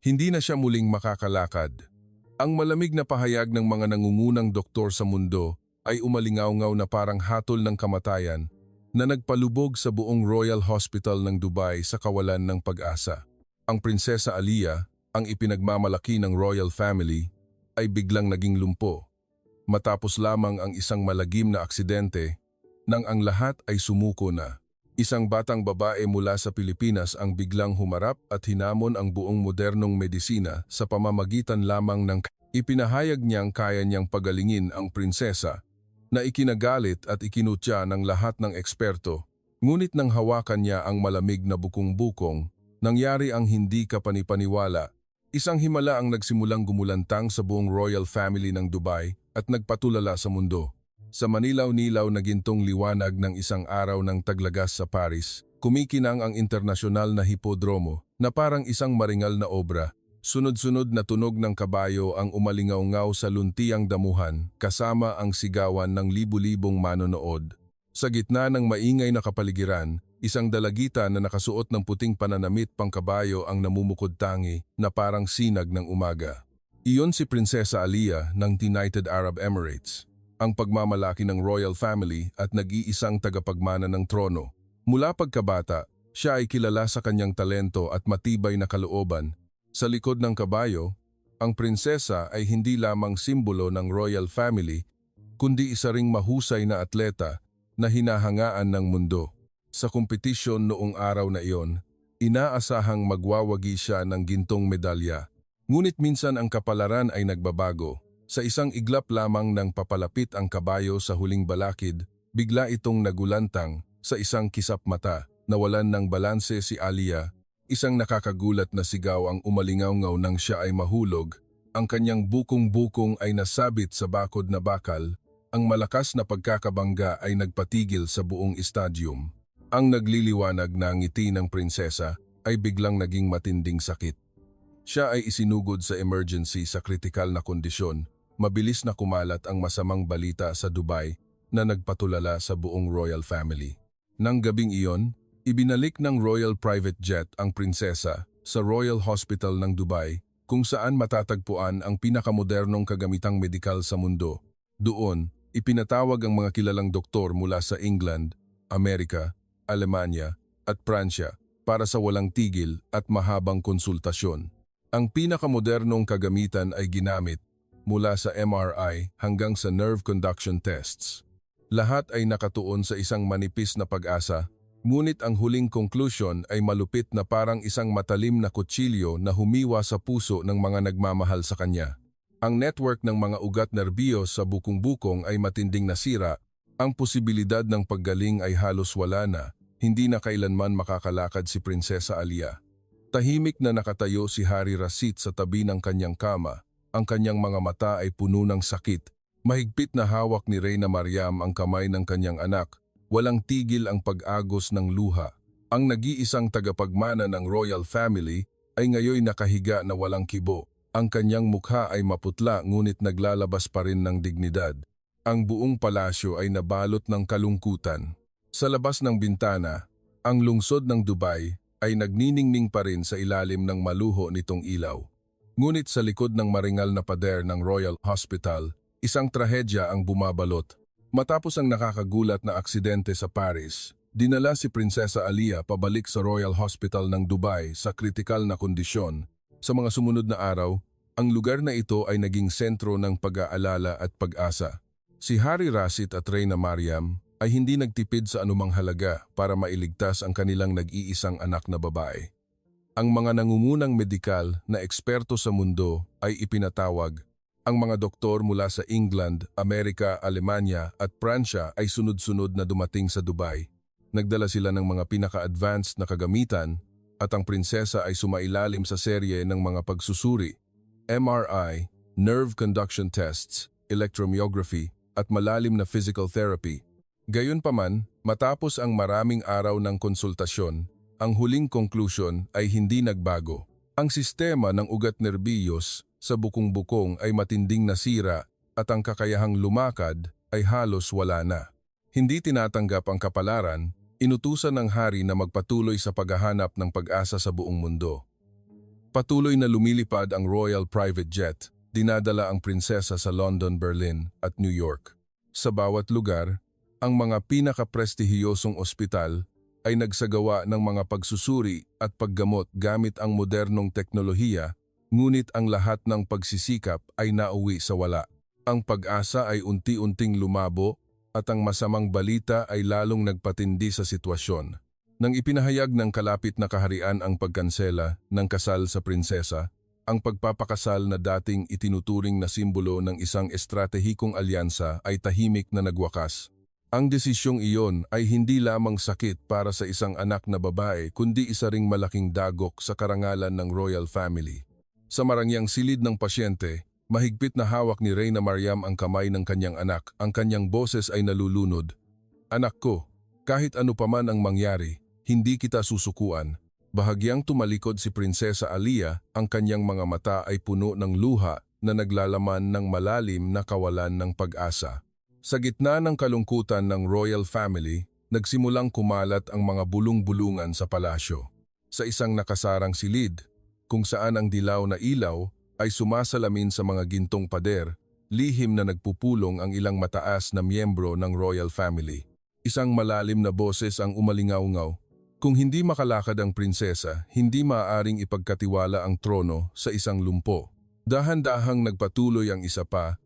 Hindi na siya muling makakalakad. Ang malamig na pahayag ng mga nangungunang doktor sa mundo ay umalingaw-ngaw na parang hatol ng kamatayan na nagpalubog sa buong Royal Hospital ng Dubai sa kawalan ng pag-asa. Ang Prinsesa Aliyah, ang ipinagmamalaki ng royal family, ay biglang naging lumpo. Matapos lamang ang isang malagim na aksidente nang ang lahat ay sumuko na. Isang batang babae mula sa Pilipinas ang biglang humarap at hinamon ang buong modernong medisina sa pamamagitan lamang ng ipinahayag niyang kaya niyang pagalingin ang prinsesa na ikinagalit at ikinutya ng lahat ng eksperto. Ngunit nang hawakan niya ang malamig na bukong-bukong, nangyari ang hindi kapanipaniwala. Isang himala ang nagsimulang gumulantang sa buong royal family ng Dubai at nagpatulala sa mundo. Sa manilaw-nilaw na gintong liwanag ng isang araw ng taglagas sa Paris, kumikinang ang internasyonal na hipodromo na parang isang maringal na obra. Sunod-sunod na tunog ng kabayo ang umalingaw-ngaw sa luntiang damuhan kasama ang sigawan ng libu-libong manonood. Sa gitna ng maingay na kapaligiran, isang dalagita na nakasuot ng puting pananamit pangkabayo ang namumukod-tangi na parang sinag ng umaga. Iyon si Prinsesa Aliyah ng United Arab Emirates, ang pagmamalaki ng royal family at nag-iisang tagapagmana ng trono. Mula pagkabata, siya ay kilala sa kanyang talento at matibay na kalooban. Sa likod ng kabayo, ang prinsesa ay hindi lamang simbolo ng royal family, kundi isa ring mahusay na atleta na hinahangaan ng mundo. Sa kompetisyon noong araw na iyon, inaasahang magwawagi siya ng gintong medalya. Ngunit minsan ang kapalaran ay nagbabago. Sa isang iglap lamang ng papalapit ang kabayo sa huling balakid, bigla itong nagulantang sa isang kisap mata. Nawalan ng balanse si Aliyah, isang nakakagulat na sigaw ang umalingaw-ngaw nang siya ay mahulog. Ang kanyang bukong-bukong ay nasabit sa bakod na bakal. Ang malakas na pagkakabangga ay nagpatigil sa buong stadium. Ang nagliliwanag na ngiti ng prinsesa ay biglang naging matinding sakit. Siya ay isinugod sa emergency sa kritikal na kondisyon. Mabilis na kumalat ang masamang balita sa Dubai na nagpatulala sa buong royal family. Nang gabing iyon, ibinalik ng royal private jet ang prinsesa sa Royal Hospital ng Dubai kung saan matatagpuan ang pinakamodernong kagamitang medikal sa mundo. Doon, ipinatawag ang mga kilalang doktor mula sa England, Amerika, Alemanya at Pransya para sa walang tigil at mahabang konsultasyon. Ang pinakamodernong kagamitan ay ginamit mula sa MRI hanggang sa nerve conduction tests. Lahat ay nakatuon sa isang manipis na pag-asa, ngunit ang huling conclusion ay malupit na parang isang matalim na kutsilyo na humiwa sa puso ng mga nagmamahal sa kanya. Ang network ng mga ugat nerbiyos sa bukong-bukong ay matinding nasira. Ang posibilidad ng paggaling ay halos wala na. Hindi na kailanman makakalakad si Prinsesa Aliyah. Tahimik na nakatayo si Hari Rashid sa tabi ng kanyang kama. Ang kanyang mga mata ay puno ng sakit. Mahigpit na hawak ni Reyna Mariam ang kamay ng kanyang anak. Walang tigil ang pag-agos ng luha. Ang nag-iisang tagapagmana ng royal family ay ngayoy nakahiga na walang kibo. Ang kanyang mukha ay maputla ngunit naglalabas pa rin ng dignidad. Ang buong palasyo ay nabalot ng kalungkutan. Sa labas ng bintana, ang lungsod ng Dubai ay nagniningning pa rin sa ilalim ng maluho nitong ilaw. Ngunit sa likod ng maringal na pader ng Royal Hospital, isang trahedya ang bumabalot. Matapos ang nakakagulat na aksidente sa Paris, dinala si Prinsesa Aliyah pabalik sa Royal Hospital ng Dubai sa kritikal na kondisyon. Sa mga sumunod na araw, ang lugar na ito ay naging sentro ng pag-aalala at pag-asa. Si Hari Rashid at Reyna Mariam ay hindi nagtipid sa anumang halaga para mailigtas ang kanilang nag-iisang anak na babae. Ang mga nangungunang medikal na eksperto sa mundo ay ipinatawag. Ang mga doktor mula sa England, Amerika, Alemanya at Pransya ay sunod-sunod na dumating sa Dubai. Nagdala sila ng mga pinaka-advanced na kagamitan at ang prinsesa ay sumailalim sa serye ng mga pagsusuri, MRI, nerve conduction tests, electromyography at malalim na physical therapy. Gayunpaman, matapos ang maraming araw ng konsultasyon, ang huling conclusion ay hindi nagbago. Ang sistema ng ugat nerbiyos sa bukong-bukong ay matinding nasira at ang kakayahang lumakad ay halos wala na. Hindi tinatanggap ang kapalaran, inutusan ng hari na magpatuloy sa paghahanap ng pag-asa sa buong mundo. Patuloy na lumilipad ang Royal Private Jet, dinadala ang prinsesa sa London, Berlin at New York. Sa bawat lugar, ang mga pinakaprestihiyosong ospital ay nagsagawa ng mga pagsusuri at paggamot gamit ang modernong teknolohiya, ngunit ang lahat ng pagsisikap ay nauwi sa wala. Ang pag-asa ay unti-unting lumabo at ang masamang balita ay lalong nagpatindi sa sitwasyon. Nang ipinahayag ng kalapit na kaharian ang pagkansela ng kasal sa prinsesa, ang pagpapakasal na dating itinuturing na simbolo ng isang estratehikong alyansa ay tahimik na nagwakas. Ang desisyong iyon ay hindi lamang sakit para sa isang anak na babae kundi isa ring malaking dagok sa karangalan ng royal family. Sa marangyang silid ng pasyente, mahigpit na hawak ni Reyna Mariam ang kamay ng kanyang anak. Ang kanyang boses ay nalulunod. "Anak ko, kahit ano paman ang mangyari, hindi kita susukuan." Bahagyang tumalikod si Prinsesa Alia, ang kanyang mga mata ay puno ng luha na naglalaman ng malalim na kawalan ng pag-asa. Sa gitna ng kalungkutan ng royal family, nagsimulang kumalat ang mga bulong-bulungan sa palasyo. Sa isang nakasarang silid, kung saan ang dilaw na ilaw ay sumasalamin sa mga gintong pader, lihim na nagpupulong ang ilang mataas na miyembro ng royal family. Isang malalim na boses ang umalingaw-ngaw. Kung hindi makalakad ang prinsesa, hindi maaaring ipagkatiwala ang trono sa isang lumpo. Dahan-dahang nagpatuloy ang isa pa.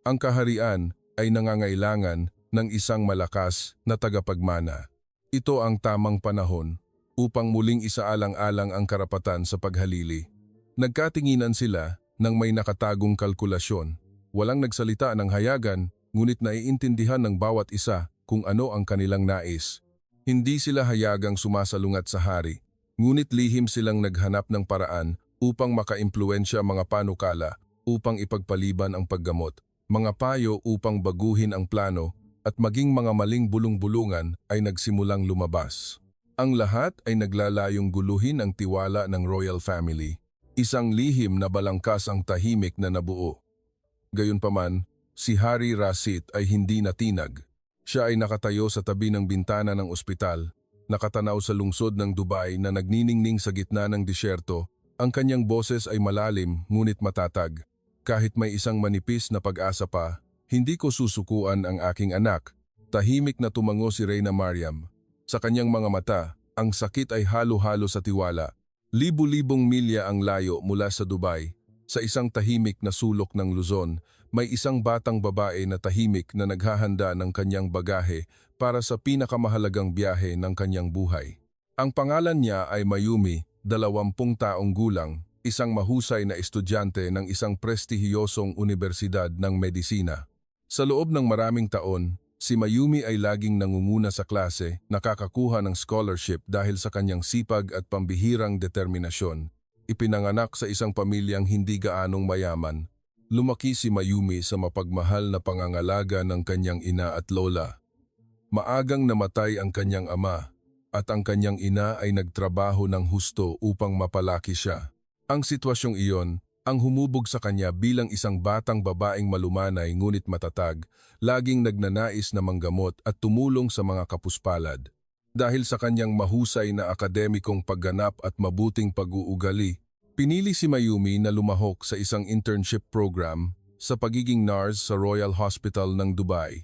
Ang kaharian ay nangangailangan ng isang malakas na tagapagmana. Ito ang tamang panahon upang muling isaalang-alang ang karapatan sa paghalili. Nagkatinginan sila ng may nakatagong kalkulasyon. Walang nagsalita ng hayagan, ngunit naiintindihan ng bawat isa kung ano ang kanilang nais. Hindi sila hayagang sumasalungat sa hari, ngunit lihim silang naghanap ng paraan upang makaimpluwensya mga panukala upang ipagpaliban ang paggamot, mga payo upang baguhin ang plano, at maging mga maling bulong-bulungan ay nagsimulang lumabas. Ang lahat ay naglalayong guluhin ang tiwala ng royal family. Isang lihim na balangkas ang tahimik na nabuo. Gayunpaman, si Hari Rashid ay hindi natinag. Siya ay nakatayo sa tabi ng bintana ng ospital, nakatanaw sa lungsod ng Dubai na nagniningning sa gitna ng disyerto. Ang kanyang boses ay malalim ngunit matatag. "Kahit may isang manipis na pag-asa pa, hindi ko susukuan ang aking anak." Tahimik na tumango si Reyna Mariam. Sa kanyang mga mata, ang sakit ay halo-halo sa tiwala. Libu-libong milya ang layo mula sa Dubai. Sa isang tahimik na sulok ng Luzon, may isang batang babae na tahimik na naghahanda ng kanyang bagahe para sa pinakamahalagang biyahe ng kanyang buhay. Ang pangalan niya ay Mayumi, 20 taong gulang, isang mahusay na estudyante ng isang prestihiyosong universidad ng medisina. Sa loob ng maraming taon, si Mayumi ay laging nangunguna sa klase, nakakakuha ng scholarship dahil sa kanyang sipag at pambihirang determinasyon. Ipinanganak sa isang pamilyang hindi gaanong mayaman. Lumaki si Mayumi sa mapagmahal na pangangalaga ng kanyang ina at lola. Maagang namatay ang kanyang ama, at ang kanyang ina ay nagtrabaho ng husto upang mapalaki siya. Ang sitwasyong iyon ang humubog sa kanya bilang isang batang babaeng malumanay ngunit matatag, laging nagnanais na manggamot at tumulong sa mga kapuspalad. Dahil sa kanyang mahusay na akademikong pagganap at mabuting pag-uugali, pinili si Mayumi na lumahok sa isang internship program sa pagiging nurse sa Royal Hospital ng Dubai.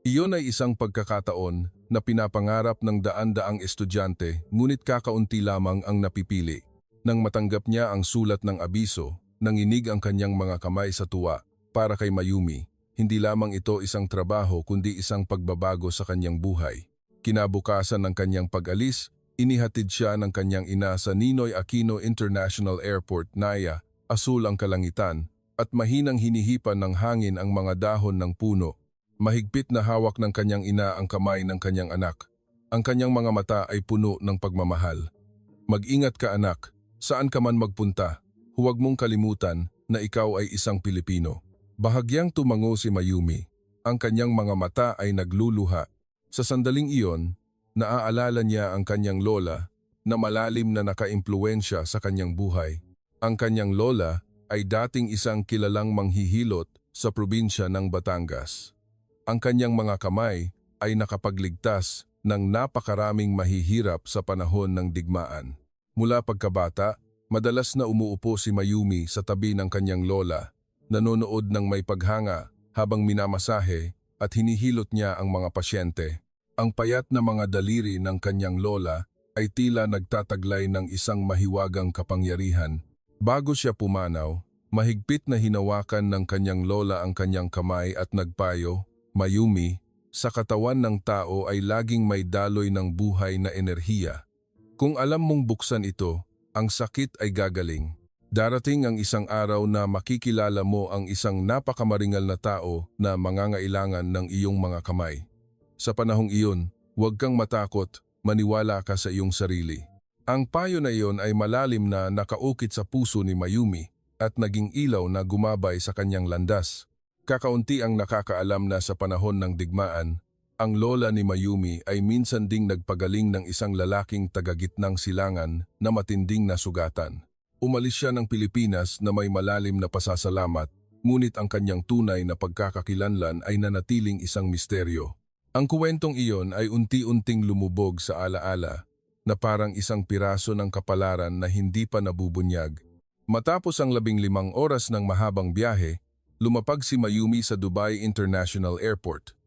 Iyon ay isang pagkakataon na pinapangarap ng daan-daang estudyante ngunit kakaunti lamang ang napipili. Nang matanggap niya ang sulat ng abiso, nanginig ang kanyang mga kamay sa tuwa. Para kay Mayumi, hindi lamang ito isang trabaho kundi isang pagbabago sa kanyang buhay. Kinabukasan ng kanyang pag-alis, inihatid siya ng kanyang ina sa Ninoy Aquino International Airport, Naya. Asul ang kalangitan at mahinang hinihipan ng hangin ang mga dahon ng puno. Mahigpit na hawak ng kanyang ina ang kamay ng kanyang anak. Ang kanyang mga mata ay puno ng pagmamahal. "Mag-ingat ka, anak. Saan ka man magpunta, huwag mong kalimutan na ikaw ay isang Pilipino." Bahagyang tumango si Mayumi. Ang kanyang mga mata ay nagluluha. Sa sandaling iyon, naaalala niya ang kanyang lola na malalim na nakaimpluwensya sa kanyang buhay. Ang kanyang lola ay dating isang kilalang manghihilot sa probinsya ng Batangas. Ang kanyang mga kamay ay nakapagligtas ng napakaraming mahihirap sa panahon ng digmaan. Mula pagkabata, Madalas na umuupo si Mayumi sa tabi ng kanyang lola, nanonood ng may paghanga habang minamasahe at hinihilot niya ang mga pasyente. Ang payat na mga daliri ng kanyang lola ay tila nagtataglay ng isang mahiwagang kapangyarihan. Bago siya pumanaw, mahigpit na hinawakan ng kanyang lola ang kanyang kamay at nagpayo, "Mayumi, sa katawan ng tao ay laging may daloy ng buhay na enerhiya. Kung alam mong buksan ito, ang sakit ay gagaling. Darating ang isang araw na makikilala mo ang isang napakamaringal na tao na mangangailangan ng iyong mga kamay. Sa panahong iyon, huwag kang matakot, maniwala ka sa iyong sarili." Ang payo na iyon ay malalim na nakaukit sa puso ni Mayumi at naging ilaw na gumabay sa kanyang landas. Kakaunti ang nakakaalam na sa panahon ng digmaan, ang lola ni Mayumi ay minsan ding nagpagaling ng isang lalaking tagagitnang silangan na matinding nasugatan. Umalis siya ng Pilipinas na may malalim na pasasalamat, ngunit ang kanyang tunay na pagkakakilanlan ay nanatiling isang misteryo. Ang kuwentong iyon ay unti-unting lumubog sa alaala na parang isang piraso ng kapalaran na hindi pa nabubunyag. Matapos ang 15 oras ng mahabang biyahe, lumapag si Mayumi sa Dubai International Airport.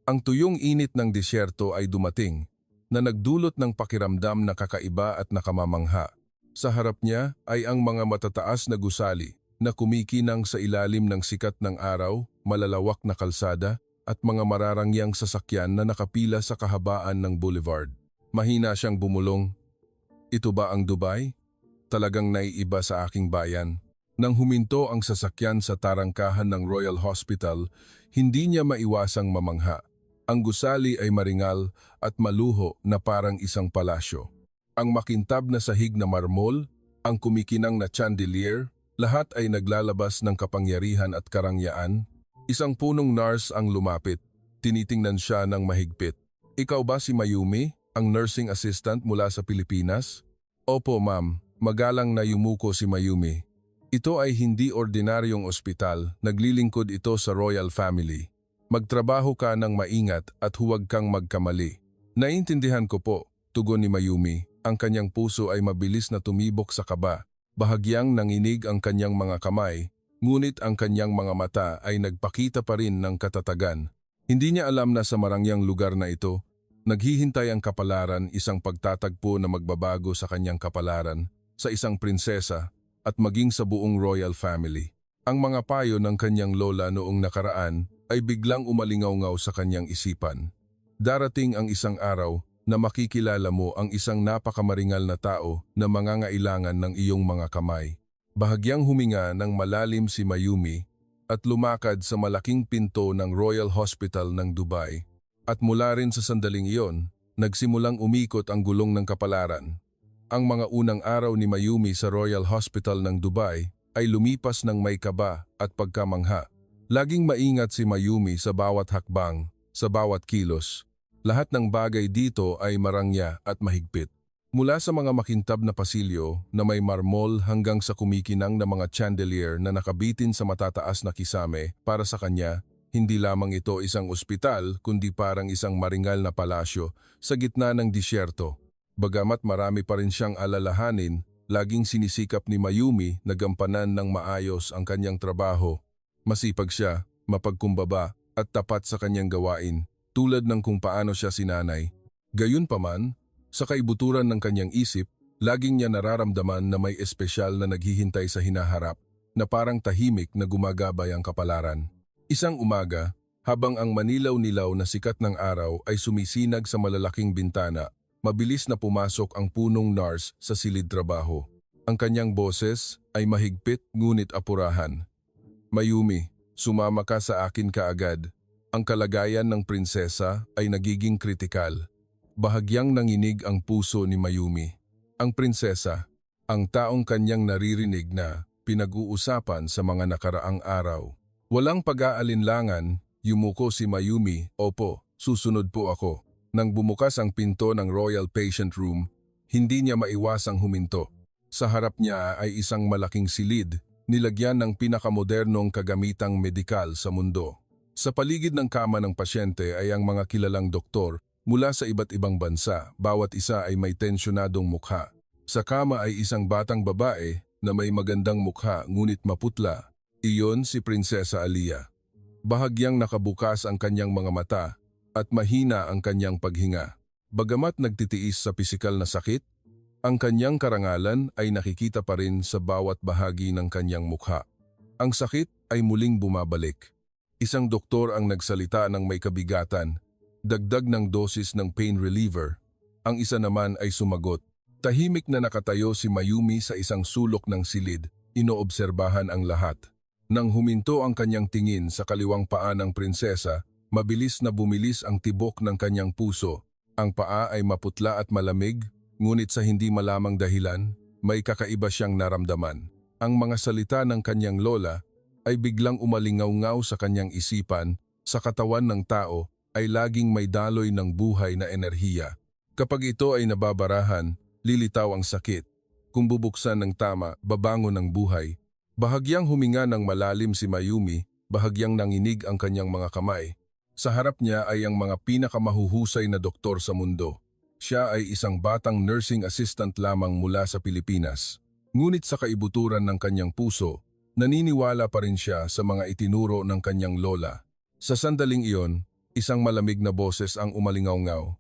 Ang tuyong init ng disyerto ay dumating na nagdulot ng pakiramdam na kakaiba at nakamamangha. Sa harap niya ay ang mga matataas na gusali na kumikinang sa ilalim ng sikat ng araw, malalawak na kalsada at mga mararangyang sasakyan na nakapila sa kahabaan ng boulevard. Mahina siyang bumulong, "Ito ba ang Dubai? Talagang naiiba sa aking bayan." Nang huminto ang sasakyan sa tarangkahan ng Royal Hospital, hindi niya maiwasang mamangha. Ang gusali ay maringal at maluho na parang isang palasyo. Ang makintab na sahig na marmol, ang kumikinang na chandelier, lahat ay naglalabas ng kapangyarihan at karangyaan. Isang punong nurse ang lumapit. Tinitingnan siya ng mahigpit. "Ikaw ba si Mayumi, ang nursing assistant mula sa Pilipinas?" "Opo, ma'am." Magalang na yumuko si Mayumi. "Ito ay hindi ordinaryong ospital, naglilingkod ito sa royal family. Magtrabaho ka ng maingat at huwag kang magkamali." "Naiintindihan ko po," tugon ni Mayumi. Ang kanyang puso ay mabilis na tumibok sa kaba. Bahagyang nanginig ang kanyang mga kamay, ngunit ang kanyang mga mata ay nagpakita pa rin ng katatagan. Hindi niya alam na sa marangyang lugar na ito, naghihintay ang kapalaran, isang pagtatagpo na magbabago sa kanyang kapalaran, sa isang prinsesa, at maging sa buong royal family. Ang mga payo ng kanyang lola noong nakaraan ay biglang umalingaw-ngaw sa kanyang isipan. Darating ang isang araw na makikilala mo ang isang napakamaringal na tao na mangangailangan ng iyong mga kamay. Bahagyang huminga ng malalim si Mayumi at lumakad sa malaking pinto ng Royal Hospital ng Dubai. At mula rin sa sandaling iyon, nagsimulang umikot ang gulong ng kapalaran. Ang mga unang araw ni Mayumi sa Royal Hospital ng Dubai ay lumipas ng may kaba at pagkamangha. Laging maingat si Mayumi sa bawat hakbang, sa bawat kilos. Lahat ng bagay dito ay marangya at mahigpit. Mula sa mga makintab na pasilyo na may marmol hanggang sa kumikinang na mga chandelier na nakabitin sa matataas na kisame, para sa kanya, hindi lamang ito isang ospital kundi parang isang maringal na palasyo sa gitna ng disyerto. Bagamat marami pa rin siyang alalahanin, laging sinisikap ni Mayumi na gampanan ng maayos ang kanyang trabaho. Masipag siya, mapagkumbaba at tapat sa kanyang gawain, tulad ng kung paano siya sinanay. Gayunpaman, sa kaibuturan ng kanyang isip, laging niya nararamdaman na may espesyal na naghihintay sa hinaharap, na parang tahimik na gumagabay ang kapalaran. Isang umaga, habang ang manilaw-nilaw na sikat ng araw ay sumisinag sa malalaking bintana, mabilis na pumasok ang punong nurse sa silid trabaho. Ang kanyang boses ay mahigpit ngunit apurahan. "Mayumi, sumama ka sa akin kaagad. Ang kalagayan ng prinsesa ay nagiging kritikal." Bahagyang nanginig ang puso ni Mayumi. Ang prinsesa, ang taong kanyang naririnig na pinag-uusapan sa mga nakaraang araw. Walang pag-aalinlangan, yumuko si Mayumi. "Opo, susunod po ako." Nang bumukas ang pinto ng Royal Patient Room, hindi niya maiwasang huminto. Sa harap niya ay isang malaking silid, nilagyan ng pinakamodernong kagamitang medikal sa mundo. Sa paligid ng kama ng pasyente ay ang mga kilalang doktor mula sa iba't ibang bansa, bawat isa ay may tensyonadong mukha. Sa kama ay isang batang babae na may magandang mukha ngunit maputla. Iyon si Prinsesa Alia. Bahagyang nakabukas ang kanyang mga mata at mahina ang kanyang paghinga. Bagamat nagtitiis sa pisikal na sakit, ang kanyang karangalan ay nakikita pa rin sa bawat bahagi ng kanyang mukha. Ang sakit ay muling bumabalik. Isang doktor ang nagsalita ng may kabigatan, dagdag ng dosis ng pain reliever. Ang isa naman ay sumagot. Tahimik na nakatayo si Mayumi sa isang sulok ng silid, inoobserbahan ang lahat. Nang huminto ang kanyang tingin sa kaliwang paa ng prinsesa, mabilis na bumilis ang tibok ng kanyang puso. Ang paa ay maputla at malamig, ngunit sa hindi malamang dahilan, may kakaiba siyang naramdaman. Ang mga salita ng kanyang lola ay biglang umalingaw-ngaw sa kanyang isipan. Sa katawan ng tao ay laging may daloy ng buhay na enerhiya. Kapag ito ay nababarahan, lilitaw ang sakit. Kung bubuksan ng tama, babangon ng buhay. Bahagyang huminga ng malalim si Mayumi, bahagyang nanginig ang kanyang mga kamay. Sa harap niya ay ang mga pinakamahuhusay na doktor sa mundo. Siya ay isang batang nursing assistant lamang mula sa Pilipinas. Ngunit sa kaibuturan ng kanyang puso, naniniwala pa rin siya sa mga itinuro ng kanyang lola. Sa sandaling iyon, isang malamig na boses ang umalingaw-ngaw.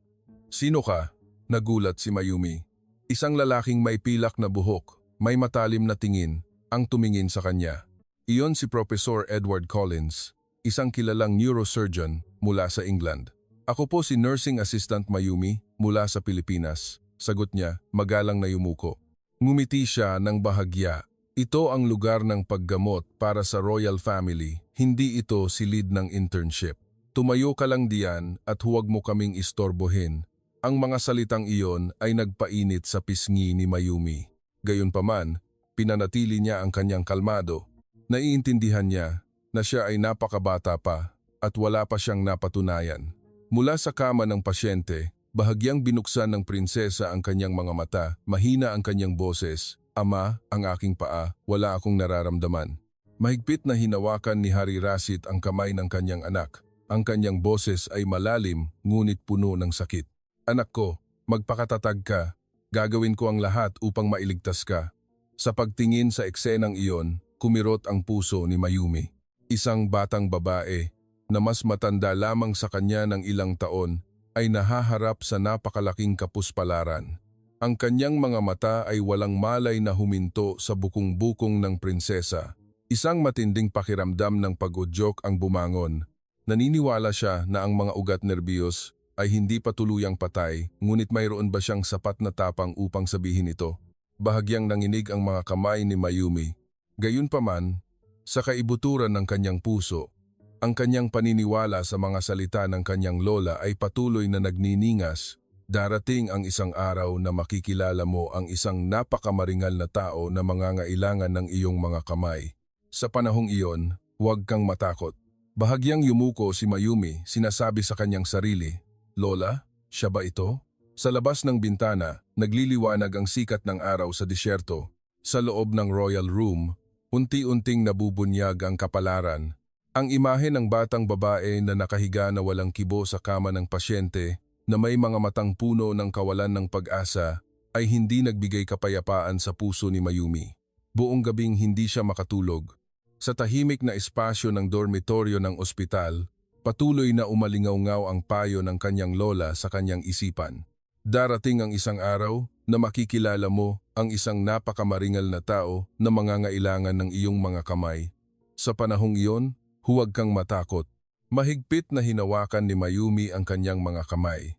"Sino ka?" Nagulat si Mayumi. Isang lalaking may pilak na buhok, may matalim na tingin, ang tumingin sa kanya. Iyon si Professor Edward Collins, isang kilalang neurosurgeon mula sa England. "Ako po si Nursing Assistant Mayumi mula sa Pilipinas," sagot niya, magalang na yumuko. Ngumiti siya ng bahagya. Ito ang lugar ng paggamot para sa royal family, hindi ito silid ng internship. Tumayo ka lang diyan at huwag mo kaming istorbohin. Ang mga salitang iyon ay nagpainit sa pisngi ni Mayumi. Gayunpaman, pinanatili niya ang kanyang kalmado. Naiintindihan niya na siya ay napakabata pa at wala pa siyang napatunayan. Mula sa kama ng pasyente, bahagyang binuksan ng prinsesa ang kanyang mga mata, mahina ang kanyang boses. "Ama, ang aking paa, wala akong nararamdaman." Mahigpit na hinawakan ni Hari Rashid ang kamay ng kanyang anak. Ang kanyang boses ay malalim ngunit puno ng sakit. "Anak ko, magpakatatag ka. Gagawin ko ang lahat upang mailigtas ka." Sa pagtingin sa eksenang iyon, kumirot ang puso ni Mayumi. Isang batang babae na mas matanda lamang sa kanya ng ilang taon ay nahaharap sa napakalaking kapuspalaran. Ang kanyang mga mata ay walang malay na huminto sa bukong-bukong ng prinsesa. Isang matinding pakiramdam ng pag-udyok ang bumangon. Naniniwala siya na ang mga ugat nerbiyos ay hindi pa tuluyang patay, ngunit mayroon ba siyang sapat na tapang upang sabihin ito? Bahagyang nanginig ang mga kamay ni Mayumi. Gayunpaman, sa kaibuturan ng kanyang puso, ang kanyang paniniwala sa mga salita ng kanyang lola ay patuloy na nagniningas. Darating ang isang araw na makikilala mo ang isang napakamaringal na tao na mangangailangan ng iyong mga kamay. Sa panahong iyon, huwag kang matakot. Bahagyang yumuko si Mayumi, sinasabi sa kanyang sarili, "Lola, siya ba ito?" Sa labas ng bintana, nagliliwanag ang sikat ng araw sa disyerto. Sa loob ng royal room, unti-unting nabubunyag ang kapalaran. Ang imahe ng batang babae na nakahiga na walang kibo sa kama ng pasyente, na may mga matang puno ng kawalan ng pag-asa, ay hindi nagbigay kapayapaan sa puso ni Mayumi. Buong gabing hindi siya makatulog. Sa tahimik na espasyo ng dormitoryo ng ospital, patuloy na umalingaw-ngaw ang payo ng kanyang lola sa kanyang isipan. Darating ang isang araw na makikilala mo ang isang napakamaringal na tao na mangangailangan ng iyong mga kamay. Sa panahong iyon, huwag kang matakot. Mahigpit na hinawakan ni Mayumi ang kanyang mga kamay.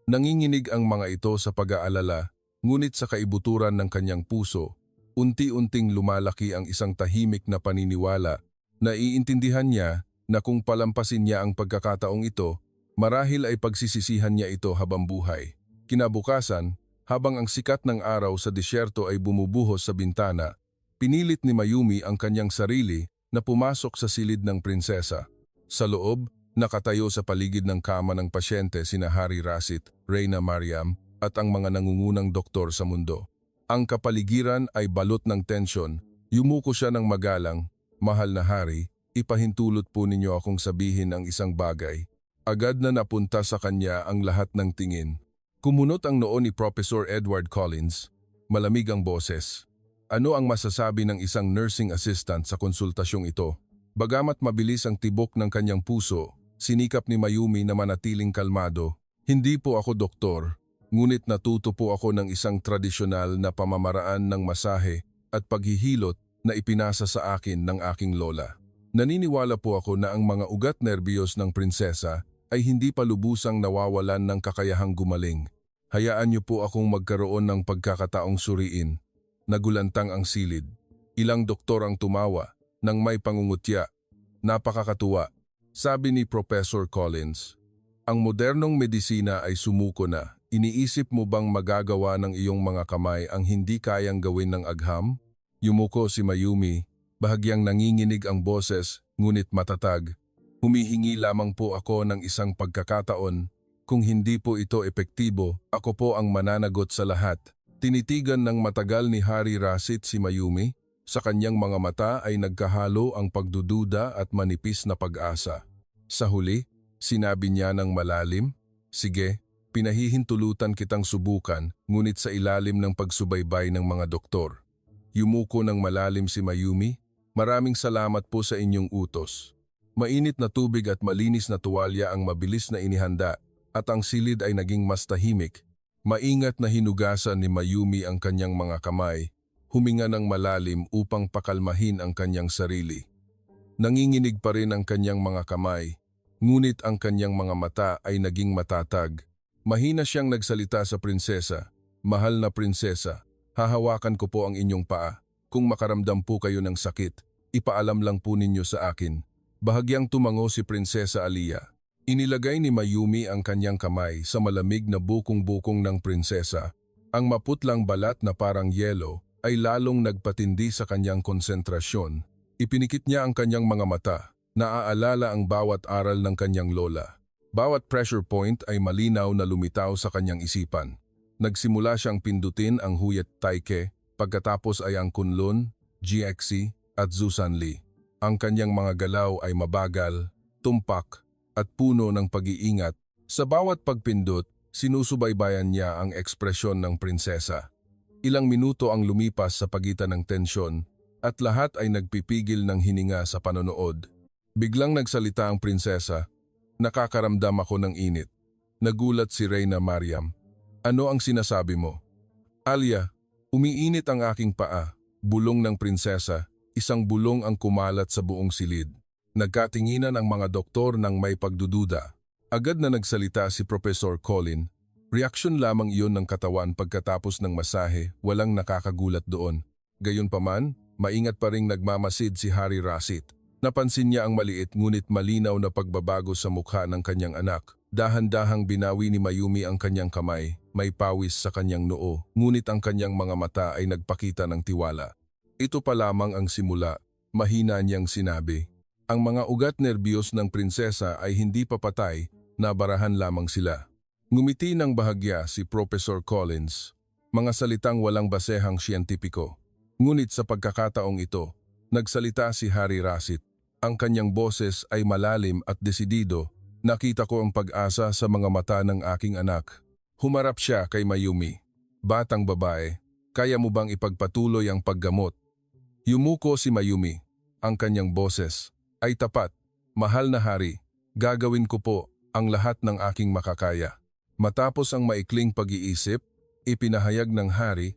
Nanginginig ang mga ito sa pag-aalala, ngunit sa kaibuturan ng kanyang puso, unti-unting lumalaki ang isang tahimik na paniniwala na iintindihan niya na kung palampasin niya ang pagkakataong ito, marahil ay pagsisisihan niya ito habang buhay. Kinabukasan, habang ang sikat ng araw sa disyerto ay bumubuhos sa bintana, pinilit ni Mayumi ang kanyang sarili na pumasok sa silid ng prinsesa. Sa loob, nakatayo sa paligid ng kama ng pasyente sina Hari Rashid, Reyna Mariam at ang mga nangungunang doktor sa mundo. Ang kapaligiran ay balot ng tensyon. Yumuko siya ng magalang, "Mahal na Hari, ipahintulot po ninyo akong sabihin ang isang bagay." Agad na napunta sa kanya ang lahat ng tingin. Kumunot ang noo ni Professor Edward Collins. Malamig ang boses. Ano ang masasabi ng isang nursing assistant sa konsultasyong ito? Bagamat mabilis ang tibok ng kanyang puso, sinikap ni Mayumi na manatiling kalmado. Hindi po ako doktor, ngunit natuto po ako ng isang tradisyonal na pamamaraan ng masahe at paghihilot na ipinasa sa akin ng aking lola. Naniniwala po ako na ang mga ugat nerbiyos ng prinsesa ay hindi pa lubusang nawawalan ng kakayahang gumaling. Hayaan niyo po akong magkaroon ng pagkakataong suriin. Nagulantang ang silid. Ilang doktor ang tumawa nang may pangungutya. Napakakatuwa, sabi ni Professor Collins. Ang modernong medisina ay sumuko na. Iniisip mo bang magagawa ng iyong mga kamay ang hindi kayang gawin ng agham? Yumuko si Mayumi, bahagyang nanginginig ang boses, ngunit matatag. Humihingi lamang po ako ng isang pagkakataon. Kung hindi po ito epektibo, ako po ang mananagot sa lahat. Tinitigan ng matagal ni Hari Rashid si Mayumi. Sa kanyang mga mata ay nagkahalo ang pagdududa at manipis na pag-asa. Sa huli, sinabi niya ng malalim, "Sige, pinahihintulutan kitang subukan, ngunit sa ilalim ng pagsubaybay ng mga doktor." Yumuko ng malalim si Mayumi, "Maraming salamat po sa inyong utos." Mainit na tubig at malinis na tuwalya ang mabilis na inihanda at ang silid ay naging mas tahimik. Maingat na hinugasan ni Mayumi ang kanyang mga kamay, huminga ng malalim upang pakalmahin ang kanyang sarili. Nanginginig pa rin ang kanyang mga kamay, ngunit ang kanyang mga mata ay naging matatag. Mahina siyang nagsalita sa prinsesa, "Mahal na prinsesa, hahawakan ko po ang inyong paa. Kung makaramdam po kayo ng sakit, ipaalam lang po ninyo sa akin." Bahagyang tumango si Prinsesa Alia. Inilagay ni Mayumi ang kanyang kamay sa malamig na bukong-bukong ng prinsesa. Ang maputlang balat na parang yelo ay lalong nagpatindi sa kanyang konsentrasyon. Ipinikit niya ang kanyang mga mata, naaalala ang bawat aral ng kanyang lola. Bawat pressure point ay malinaw na lumitaw sa kanyang isipan. Nagsimula siyang pindutin ang Huyet Taike, pagkatapos ay ang Kunlun, GXC at Zusanli. Ang kanyang mga galaw ay mabagal, tumpak, at puno ng pag-iingat. Sa bawat pagpindot, sinusubaybayan niya ang ekspresyon ng prinsesa. Ilang minuto ang lumipas sa pagitan ng tensyon at lahat ay nagpipigil ng hininga sa panonood. Biglang nagsalita ang prinsesa, "Nakakaramdam ako ng init." Nagulat si Reyna Mariam. "Ano ang sinasabi mo?" "Alia, umiinit ang aking paa." Bulong ng prinsesa, isang bulong ang kumalat sa buong silid. Nagkatinginan ang mga doktor ng may pagdududa. Agad na nagsalita si Professor Colin. Reaksyon lamang iyon ng katawan pagkatapos ng masahe, walang nakakagulat doon. Gayunpaman, maingat pa ring nagmamasid si Hari Rashid. Napansin niya ang maliit ngunit malinaw na pagbabago sa mukha ng kanyang anak. Dahan-dahang binawi ni Mayumi ang kanyang kamay, may pawis sa kanyang noo, ngunit ang kanyang mga mata ay nagpakita ng tiwala. "Ito pa lamang ang simula," mahina niyang sinabi. Ang mga ugat nerbiyos ng prinsesa ay hindi pa patay, nabarahan lamang sila. Ngumiti ng bahagya si Professor Collins, mga salitang walang basehang siyentipiko. Ngunit sa pagkakataong ito, nagsalita si Hari Rashid. Ang kanyang boses ay malalim at desidido. "Nakita ko ang pag-asa sa mga mata ng aking anak." Humarap siya kay Mayumi. "Batang babae, kaya mo bang ipagpatuloy ang paggamot?" Yumuko si Mayumi. Ang kanyang boses ay tapat. "Mahal na hari, gagawin ko po ang lahat ng aking makakaya." Matapos ang maikling pag-iisip, ipinahayag ng hari,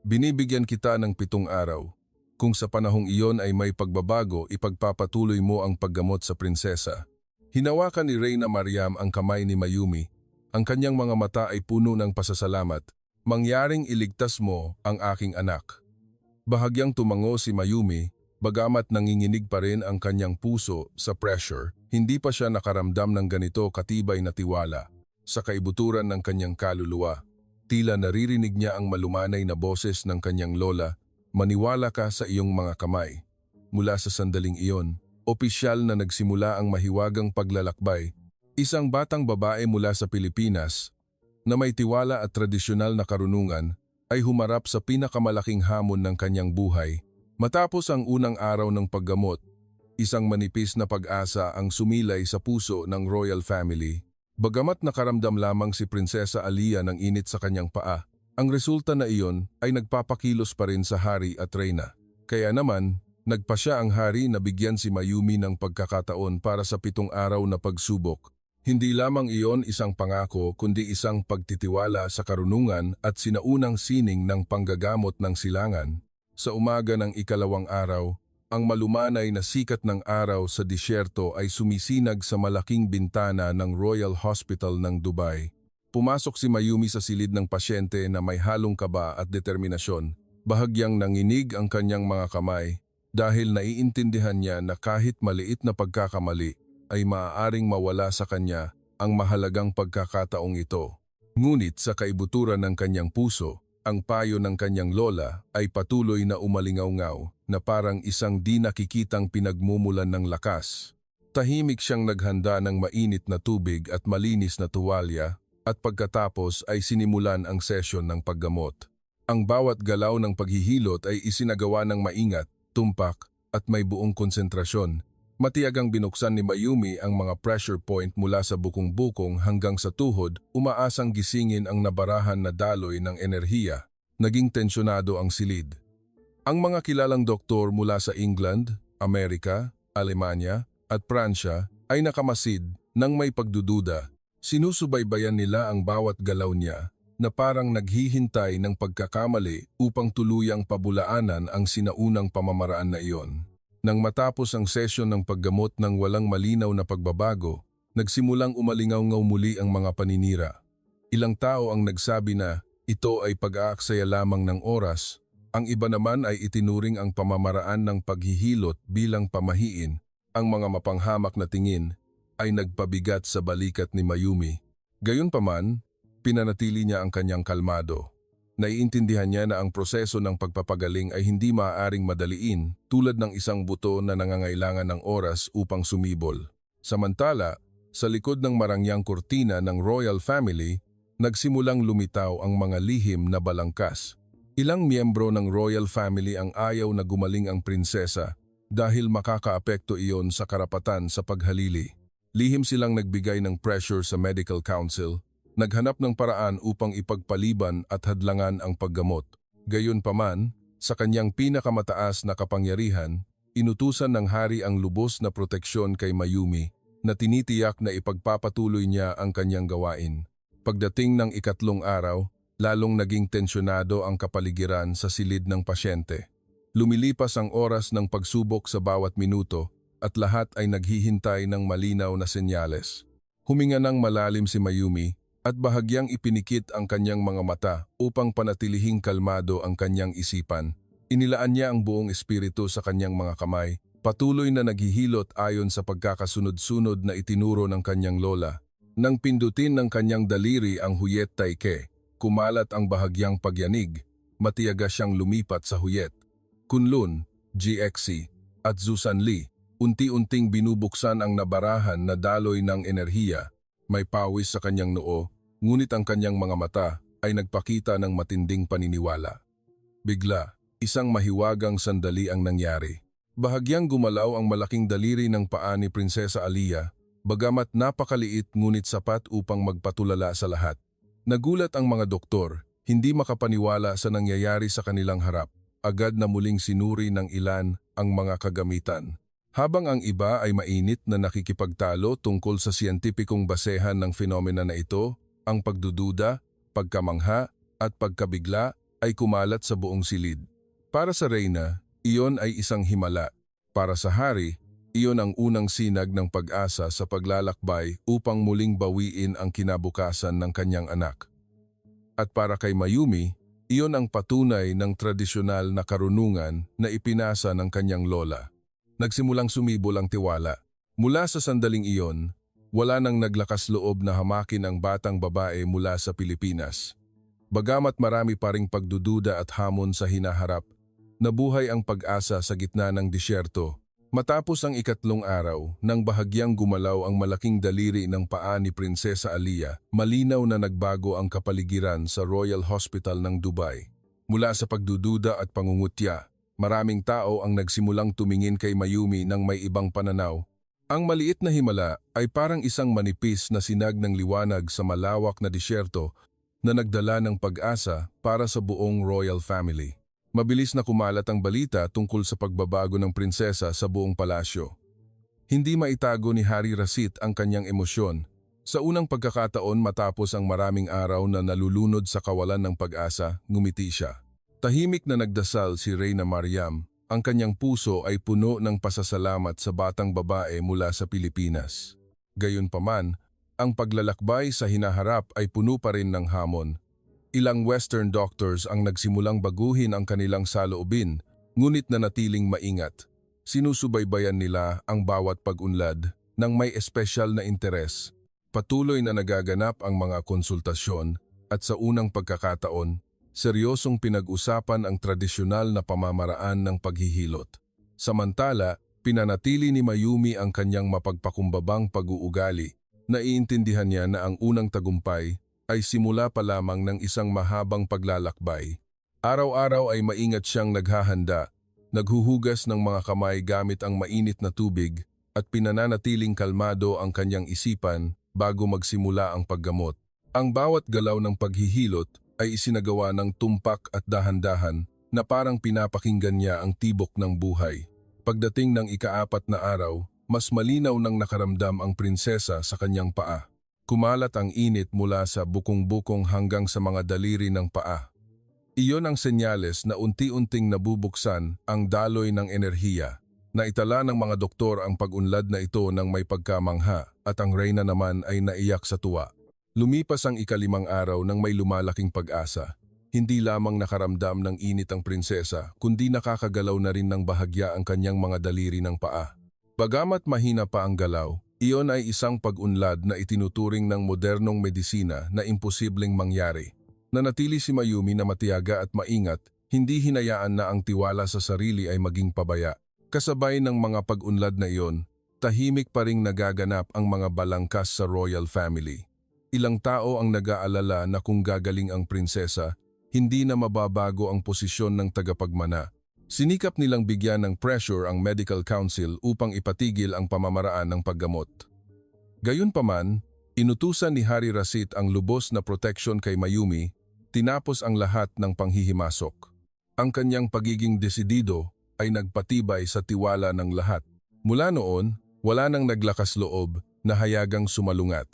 "Binibigyan kita ng 7 araw. Kung sa panahong iyon ay may pagbabago, ipagpapatuloy mo ang paggamot sa prinsesa." Hinawakan ni Reyna Mariam ang kamay ni Mayumi. Ang kanyang mga mata ay puno ng pasasalamat. "Mangyaring iligtas mo ang aking anak." Bahagyang tumango si Mayumi. Bagamat nanginginig pa rin ang kanyang puso sa pressure, hindi pa siya nakaramdam ng ganito katibay na tiwala. Sa kaibuturan ng kanyang kaluluwa, tila naririnig niya ang malumanay na boses ng kanyang lola, "Maniwala ka sa iyong mga kamay." Mula sa sandaling iyon, opisyal na nagsimula ang mahiwagang paglalakbay. Isang batang babae mula sa Pilipinas na may tiwala at tradisyonal na karunungan ay humarap sa pinakamalaking hamon ng kanyang buhay. Matapos ang unang araw ng paggamot, isang manipis na pag-asa ang sumilay sa puso ng royal family. Bagamat nakaramdam lamang si Prinsesa Alia ng init sa kanyang paa, Ang resulta na iyon ay nagpapakilos pa rin sa hari at reyna. Kaya naman, nagpa siya ang hari na bigyan si Mayumi ng pagkakataon para sa 7 araw na pagsubok. Hindi lamang iyon isang pangako kundi isang pagtitiwala sa karunungan at sinaunang sining ng panggagamot ng silangan. Sa umaga ng 2nd araw, ang malumanay na sikat ng araw sa disyerto ay sumisinag sa malaking bintana ng Royal Hospital ng Dubai. Pumasok si Mayumi sa silid ng pasyente na may halong kaba at determinasyon. Bahagyang nanginig ang kanyang mga kamay dahil naiintindihan niya na kahit maliit na pagkakamali ay maaaring mawala sa kanya ang mahalagang pagkakataong ito. Ngunit sa kaibuturan ng kanyang puso, ang payo ng kanyang lola ay patuloy na umalingaw-ngaw na parang isang di nakikitang pinagmumulan ng lakas. Tahimik siyang naghanda ng mainit na tubig at malinis na tuwalya at pagkatapos ay sinimulan ang sesyon ng paggamot. Ang bawat galaw ng paghihilot ay isinagawa ng maingat, tumpak at may buong konsentrasyon. Matiyagang binuksan ni Mayumi ang mga pressure point mula sa bukong-bukong hanggang sa tuhod, umaasang gisingin ang nabarahan na daloy ng enerhiya. Naging tensyonado ang silid. Ang mga kilalang doktor mula sa England, Amerika, Alemanya at Pransya ay nakamasid nang may pagdududa. Sinusubaybayan nila ang bawat galaw niya na parang naghihintay ng pagkakamali upang tuluyang pabulaanan ang sinaunang pamamaraan na iyon. Nang matapos ang sesyon ng paggamot ng walang malinaw na pagbabago, nagsimulang umalingaw-ngaw muli ang mga paninira. Ilang tao ang nagsabi na ito ay pag-aaksaya lamang ng oras, ang iba naman ay itinuring ang pamamaraan ng paghihilot bilang pamahiin. Ang mga mapanghamak na tingin ay nagpabigat sa balikat ni Mayumi. Gayunpaman, pinanatili niya ang kanyang kalmado. Naiintindihan niya na ang proseso ng pagpapagaling ay hindi maaaring madaliin tulad ng isang buto na nangangailangan ng oras upang sumibol. Samantala, sa likod ng marangyang kurtina ng royal family, nagsimulang lumitaw ang mga lihim na balangkas. Ilang miyembro ng royal family ang ayaw na gumaling ang prinsesa dahil makakaapekto iyon sa karapatan sa paghalili. Lihim silang nagbigay ng pressure sa medical council, naghanap ng paraan upang ipagpaliban at hadlangan ang paggamot. Gayunpaman, sa kanyang pinakamataas na kapangyarihan, inutusan ng hari ang lubos na proteksyon kay Mayumi na tinitiyak na ipagpapatuloy niya ang kanyang gawain. Pagdating ng 2nd araw, lalong naging tensyonado ang kapaligiran sa silid ng pasyente. Lumilipas ang oras ng pagsubok sa bawat minuto at lahat ay naghihintay ng malinaw na senyales. Huminga ng malalim si Mayumi at bahagyang ipinikit ang kanyang mga mata upang panatilihing kalmado ang kanyang isipan. Inilaan niya ang buong espiritu sa kanyang mga kamay, patuloy na naghihilot ayon sa pagkakasunod-sunod na itinuro ng kanyang lola. Nang pindutin ng kanyang daliri ang huyet taike, kumalat ang bahagyang pagyanig, matiyaga siyang lumipat sa huyet. Kunlun, GXC, at Zusan Lee, unti-unting binubuksan ang nabarahan na daloy ng enerhiya. May pawis sa kanyang noo, ngunit ang kanyang mga mata ay nagpakita ng matinding paniniwala. Bigla, isang mahiwagang sandali ang nangyari. Bahagyang gumalaw ang malaking daliri ng paa ni Prinsesa Aliyah, bagamat napakaliit ngunit sapat upang magpatulala sa lahat. Nagulat ang mga doktor, hindi makapaniwala sa nangyayari sa kanilang harap. Agad na muling sinuri ng ilan ang mga kagamitan. Habang ang iba ay mainit na nakikipagtalo tungkol sa siyentipikong basehan ng fenomena na ito, ang pagdududa, pagkamangha at pagkabigla ay kumalat sa buong silid. Para sa reyna, iyon ay isang himala. Para sa hari, iyon ang unang sinag ng pag-asa sa paglalakbay upang muling bawiin ang kinabukasan ng kanyang anak. At para kay Mayumi, iyon ang patunay ng tradisyonal na karunungan na ipinasa ng kanyang lola. Nagsimulang sumibol ang tiwala. Mula sa sandaling iyon, wala nang naglakas loob na hamakin ang batang babae mula sa Pilipinas. Bagamat marami pa ring pagdududa at hamon sa hinaharap, nabuhay ang pag-asa sa gitna ng disyerto. Matapos ang 3rd araw, nang bahagyang gumalaw ang malaking daliri ng paa ni Prinsesa Aliyah, malinaw na nagbago ang kapaligiran sa Royal Hospital ng Dubai. Mula sa pagdududa at pangungutya, maraming tao ang nagsimulang tumingin kay Mayumi ng may ibang pananaw. Ang maliit na himala ay parang isang manipis na sinag ng liwanag sa malawak na disyerto na nagdala ng pag-asa para sa buong royal family. Mabilis na kumalat ang balita tungkol sa pagbabago ng prinsesa sa buong palasyo. Hindi maitago ni Harry Rasit ang kanyang emosyon. Sa unang pagkakataon matapos ang maraming araw na nalulunod sa kawalan ng pag-asa, ngumiti siya. Tahimik na nagdasal si Reyna Mariam. Ang kanyang puso ay puno ng pasasalamat sa batang babae mula sa Pilipinas. Gayunpaman, ang paglalakbay sa hinaharap ay puno pa rin ng hamon. Ilang Western doctors ang nagsimulang baguhin ang kanilang saloobin, ngunit nanatiling maingat. Sinusubaybayan nila ang bawat pag-unlad ng may espesyal na interes. Patuloy na nagaganap ang mga konsultasyon at sa unang pagkakataon, seryosong pinag-usapan ang tradisyonal na pamamaraan ng paghihilot. Samantala, pinanatili ni Mayumi ang kanyang mapagpakumbabang pag-uugali. Naiintindihan niya na ang unang tagumpay ay simula pa lamang ng isang mahabang paglalakbay. Araw-araw ay maingat siyang naghahanda, naghuhugas ng mga kamay gamit ang mainit na tubig at pinananatiling kalmado ang kanyang isipan bago magsimula ang paggamot. Ang bawat galaw ng paghihilot ay isinagawa ng tumpak at dahan-dahan na parang pinapakinggan niya ang tibok ng buhay. Pagdating ng ika-4 na araw, mas malinaw nang nakaramdam ang prinsesa sa kanyang paa. Kumalat ang init mula sa bukong-bukong hanggang sa mga daliri ng paa. Iyon ang senyales na unti-unting nabubuksan ang daloy ng enerhiya. Naitala ng mga doktor ang pag-unlad na ito ng may pagkamangha at ang Reyna naman ay naiyak sa tuwa. Lumipas ang ika-5 araw nang may lumalaking pag-asa. Hindi lamang nakaramdam ng init ang prinsesa, kundi nakakagalaw na rin ng bahagya ang kanyang mga daliri ng paa. Bagamat mahina pa ang galaw, iyon ay isang pag-unlad na itinuturing ng modernong medisina na imposibleng mangyari. Nanatili si Mayumi na matiyaga at maingat, hindi hinayaan na ang tiwala sa sarili ay maging pabaya. Kasabay ng mga pag-unlad na iyon, tahimik pa ring nagaganap ang mga balangkas sa royal family. Ilang tao ang nag-aalala na kung gagaling ang prinsesa, hindi na mababago ang posisyon ng tagapagmana. Sinikap nilang bigyan ng pressure ang medical council upang ipatigil ang pamamaraan ng paggamot. Gayunpaman, inutusan ni Harry Rasit ang lubos na proteksyon kay Mayumi, tinapos ang lahat ng panghihimasok. Ang kanyang pagiging desidido ay nagpatibay sa tiwala ng lahat. Mula noon, wala nang naglakas loob na hayagang sumalungat.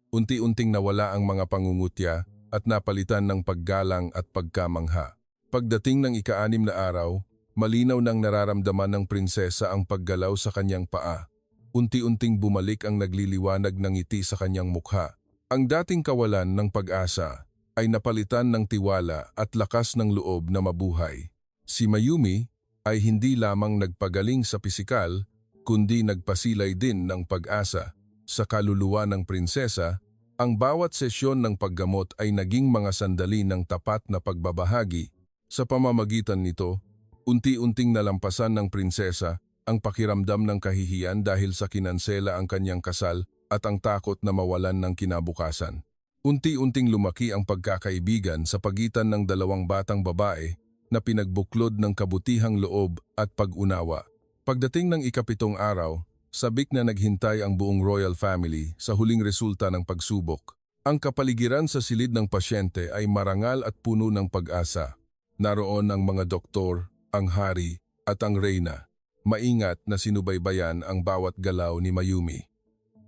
Unti-unting nawala ang mga pangungutya at napalitan ng paggalang at pagkamangha. Pagdating ng ika-6 na araw, malinaw nang nararamdaman ng prinsesa ang paggalaw sa kanyang paa. Unti-unting bumalik ang nagliliwanag ng ngiti sa kanyang mukha. Ang dating kawalan ng pag-asa ay napalitan ng tiwala at lakas ng loob na mabuhay. Si Mayumi ay hindi lamang nagpagaling sa pisikal, kundi nagpasilay din ng pag-asa. Sa kaluluwa ng prinsesa, ang bawat sesyon ng paggamot ay naging mga sandali ng tapat na pagbabahagi. Sa pamamagitan nito, unti-unting nalampasan ng prinsesa ang pakiramdam ng kahihiyan dahil sa kinansela ang kanyang kasal at ang takot na mawalan ng kinabukasan. Unti-unting lumaki ang pagkakaibigan sa pagitan ng dalawang batang babae na pinagbuklod ng kabutihang loob at pag-unawa. Pagdating ng ika-7 araw, sabik na naghintay ang buong royal family sa huling resulta ng pagsubok. Ang kapaligiran sa silid ng pasyente ay marangal at puno ng pag-asa. Naroon ang mga doktor, ang hari, at ang reyna. Maingat na sinubaybayan ang bawat galaw ni Mayumi.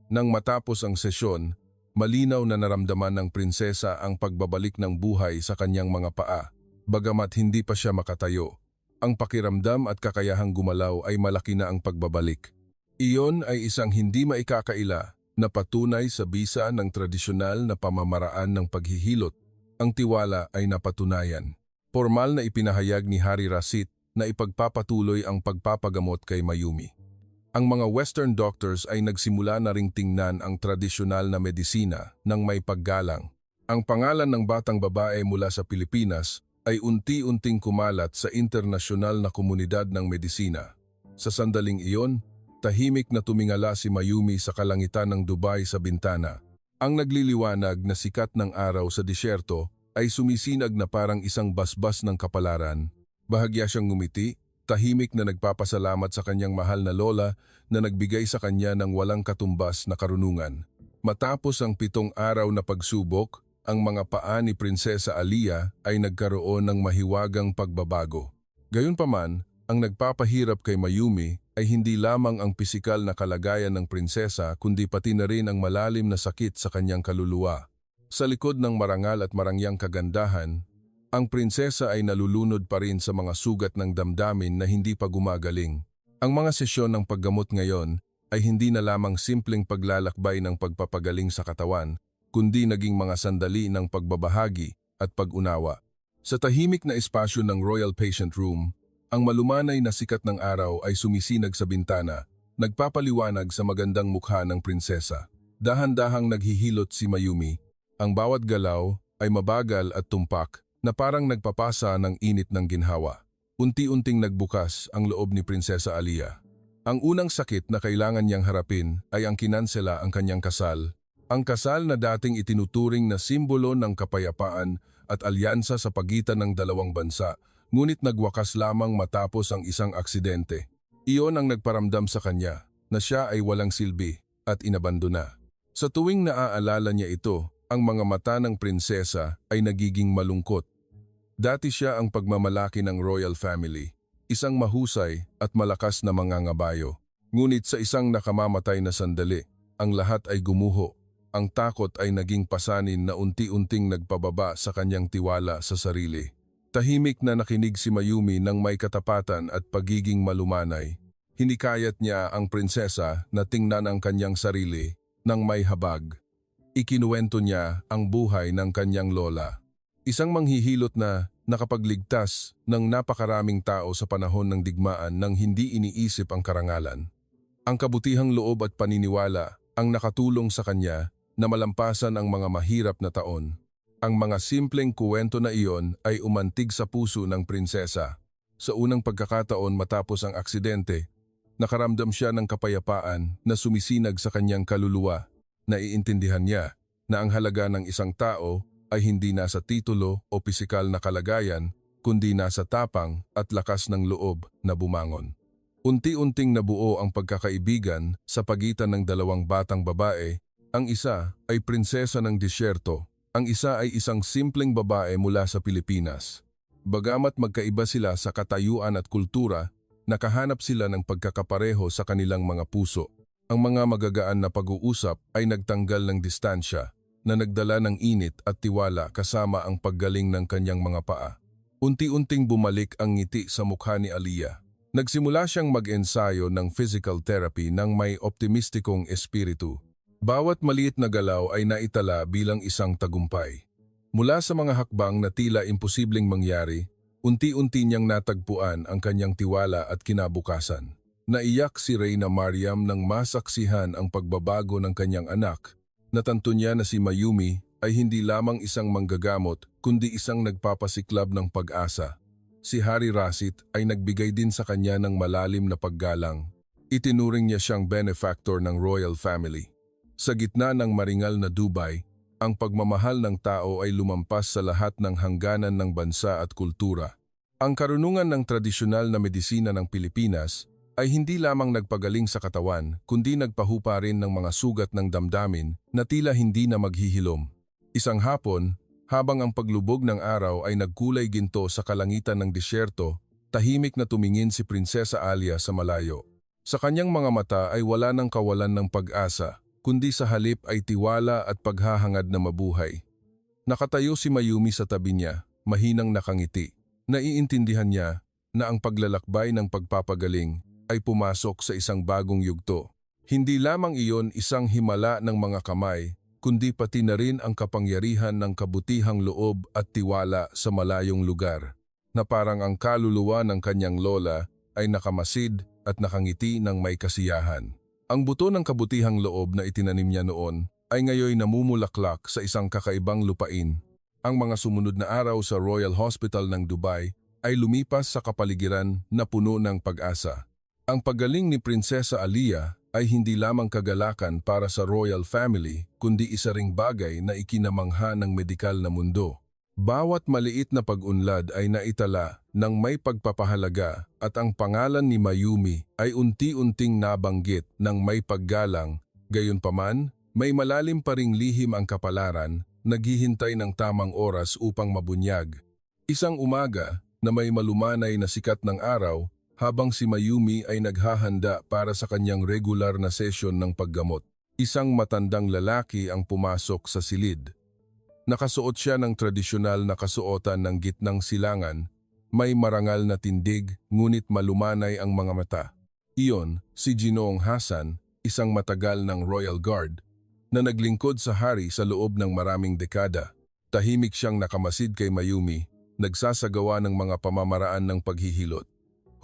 Nang matapos ang sesyon, malinaw na naramdaman ng prinsesa ang pagbabalik ng buhay sa kanyang mga paa. Bagamat hindi pa siya makatayo, ang pakiramdam at kakayahang gumalaw ay malaki na ang pagbabalik. Iyon ay isang hindi maikakaila na patunay sa bisa ng tradisyonal na pamamaraan ng paghihilot. Ang tiwala ay napatunayan. Formal na ipinahayag ni Harry Rasit na ipagpapatuloy ang pagpapagamot kay Mayumi. Ang mga Western doctors ay nagsimula na ring tingnan ang tradisyonal na medisina ng may paggalang. Ang pangalan ng batang babae mula sa Pilipinas ay unti-unting kumalat sa internasyonal na komunidad ng medisina. Sa sandaling iyon, tahimik na tumingala si Mayumi sa kalangitan ng Dubai sa bintana. Ang nagliliwanag na sikat ng araw sa disyerto ay sumisinag na parang isang basbas ng kapalaran. Bahagya siyang ngumiti, tahimik na nagpapasalamat sa kanyang mahal na lola na nagbigay sa kanya ng walang katumbas na karunungan. Matapos ang 7 araw na pagsubok, ang mga paa ni Prinsesa Aliyah ay nagkaroon ng mahiwagang pagbabago. Gayunpaman, ang nagpapahirap kay Mayumi ay hindi lamang ang pisikal na kalagayan ng prinsesa kundi pati na rin ang malalim na sakit sa kanyang kaluluwa. Sa likod ng marangal at marangyang kagandahan, ang prinsesa ay nalulunod pa rin sa mga sugat ng damdamin na hindi pa gumagaling. Ang mga sesyon ng paggamot ngayon ay hindi na lamang simpleng paglalakbay ng pagpapagaling sa katawan, kundi naging mga sandali ng pagbabahagi at pag-unawa. Sa tahimik na espasyo ng Royal Patient Room, ang malumanay na sikat ng araw ay sumisinag sa bintana, nagpapaliwanag sa magandang mukha ng prinsesa. Dahan-dahang naghihilot si Mayumi. Ang bawat galaw ay mabagal at tumpak na parang nagpapasa ng init ng ginhawa. Unti-unting nagbukas ang loob ni Prinsesa Aliyah. Ang unang sakit na kailangan niyang harapin ay ang kinansela ang kanyang kasal. Ang kasal na dating itinuturing na simbolo ng kapayapaan at alyansa sa pagitan ng dalawang bansa, ngunit nagwakas lamang matapos ang isang aksidente. Iyon ang nagparamdam sa kanya na siya ay walang silbi at inabandona. Sa tuwing naaalala niya ito, ang mga mata ng prinsesa ay nagiging malungkot. Dati siya ang pagmamalaki ng royal family, isang mahusay at malakas na mangangabayo. Ngunit sa isang nakamamatay na sandali, ang lahat ay gumuho. Ang takot ay naging pasanin na unti-unting nagpababa sa kanyang tiwala sa sarili. Tahimik na nakinig si Mayumi ng may katapatan at pagiging malumanay. Hinikayat niya ang prinsesa na tingnan ang kanyang sarili ng may habag. Ikinuwento niya ang buhay ng kanyang lola. Isang manghihilot na nakapagligtas ng napakaraming tao sa panahon ng digmaan nang hindi iniisip ang karangalan. Ang kabutihang loob at paniniwala ang nakatulong sa kanya na malampasan ang mga mahirap na taon. Ang mga simpleng kuwento na iyon ay umantig sa puso ng prinsesa. Sa unang pagkakataon matapos ang aksidente, nakaramdam siya ng kapayapaan na sumisinag sa kanyang kaluluwa. Naiintindihan niya na ang halaga ng isang tao ay hindi nasa titulo o pisikal na kalagayan, kundi nasa tapang at lakas ng loob na bumangon. Unti-unting nabuo ang pagkakaibigan sa pagitan ng dalawang batang babae. Ang isa ay prinsesa ng disyerto, ang isa ay isang simpleng babae mula sa Pilipinas. Bagamat magkaiba sila sa katayuan at kultura, nakahanap sila ng pagkakapareho sa kanilang mga puso. Ang mga magagaan na pag-uusap ay nagtanggal ng distansya, na nagdala ng init at tiwala kasama ang paggaling ng kanyang mga paa. Unti-unting bumalik ang ngiti sa mukha ni Aliyah. Nagsimula siyang mag-ensayo ng physical therapy ng may optimistikong espiritu. Bawat maliit na galaw ay naitala bilang isang tagumpay. Mula sa mga hakbang na tila imposibleng mangyari, unti-unti niyang natagpuan ang kanyang tiwala at kinabukasan. Naiyak si Reyna Mariam nang masaksihan ang pagbabago ng kanyang anak. Natanto niya na si Mayumi ay hindi lamang isang manggagamot kundi isang nagpapasiklab ng pag-asa. Si Hari Rashid ay nagbigay din sa kanya ng malalim na paggalang. Itinuring niya siyang benefactor ng royal family. Sa gitna ng maringal na Dubai, ang pagmamahal ng tao ay lumampas sa lahat ng hangganan ng bansa at kultura. Ang karunungan ng tradisyonal na medisina ng Pilipinas ay hindi lamang nagpagaling sa katawan, kundi nagpahupa rin ng mga sugat ng damdamin na tila hindi na maghihilom. Isang hapon, habang ang paglubog ng araw ay nagkulay ginto sa kalangitan ng disyerto, tahimik na tumingin si Prinsesa Aliyah sa malayo. Sa kanyang mga mata ay wala ng kawalan ng pag-asa, kundi sa halip ay tiwala at paghahangad na mabuhay. Nakatayo si Mayumi sa tabi niya, mahinang nakangiti. Naiintindihan niya na ang paglalakbay ng pagpapagaling ay pumasok sa isang bagong yugto. Hindi lamang iyon isang himala ng mga kamay, kundi pati na rin ang kapangyarihan ng kabutihang loob at tiwala sa malayong lugar, na parang ang kaluluwa ng kanyang lola ay nakamasid at nakangiti ng may kasiyahan. Ang buto ng kabutihang loob na itinanim niya noon ay ngayoy namumulaklak sa isang kakaibang lupain. Ang mga sumunod na araw sa Royal Hospital ng Dubai ay lumipas sa kapaligiran na puno ng pag-asa. Ang paggaling ni Prinsesa Aliyah ay hindi lamang kagalakan para sa royal family, kundi isa ring bagay na ikinamangha ng medikal na mundo. Bawat maliit na pag-unlad ay naitala ng may pagpapahalaga at ang pangalan ni Mayumi ay unti-unting nabanggit ng may paggalang. Gayunpaman, may malalim pa ring lihim ang kapalaran naghihintay ng tamang oras upang mabunyag. Isang umaga na may malumanay na sikat ng araw habang si Mayumi ay naghahanda para sa kanyang regular na sesyon ng paggamot. Isang matandang lalaki ang pumasok sa silid. Nakasuot siya ng tradisyonal na kasuotan ng gitnang silangan. May marangal na tindig ngunit malumanay ang mga mata. Iyon si Ginoong Hasan, isang matagal ng Royal Guard na naglingkod sa hari sa loob ng maraming dekada. Tahimik siyang nakamasid kay Mayumi, nagsasagawa ng mga pamamaraan ng paghihilot.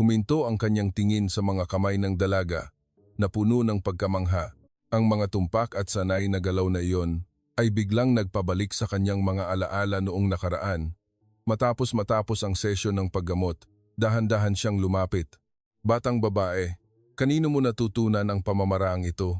Huminto ang kanyang tingin sa mga kamay ng dalaga na puno ng pagkamangha. Ang mga tumpak at sanay na galaw na iyon ay biglang nagpabalik sa kanyang mga alaala noong nakaraan. Matapos ang sesyon ng paggamot, dahan-dahan siyang lumapit. Batang babae, kanino mo natutunan ang pamamaraang ito?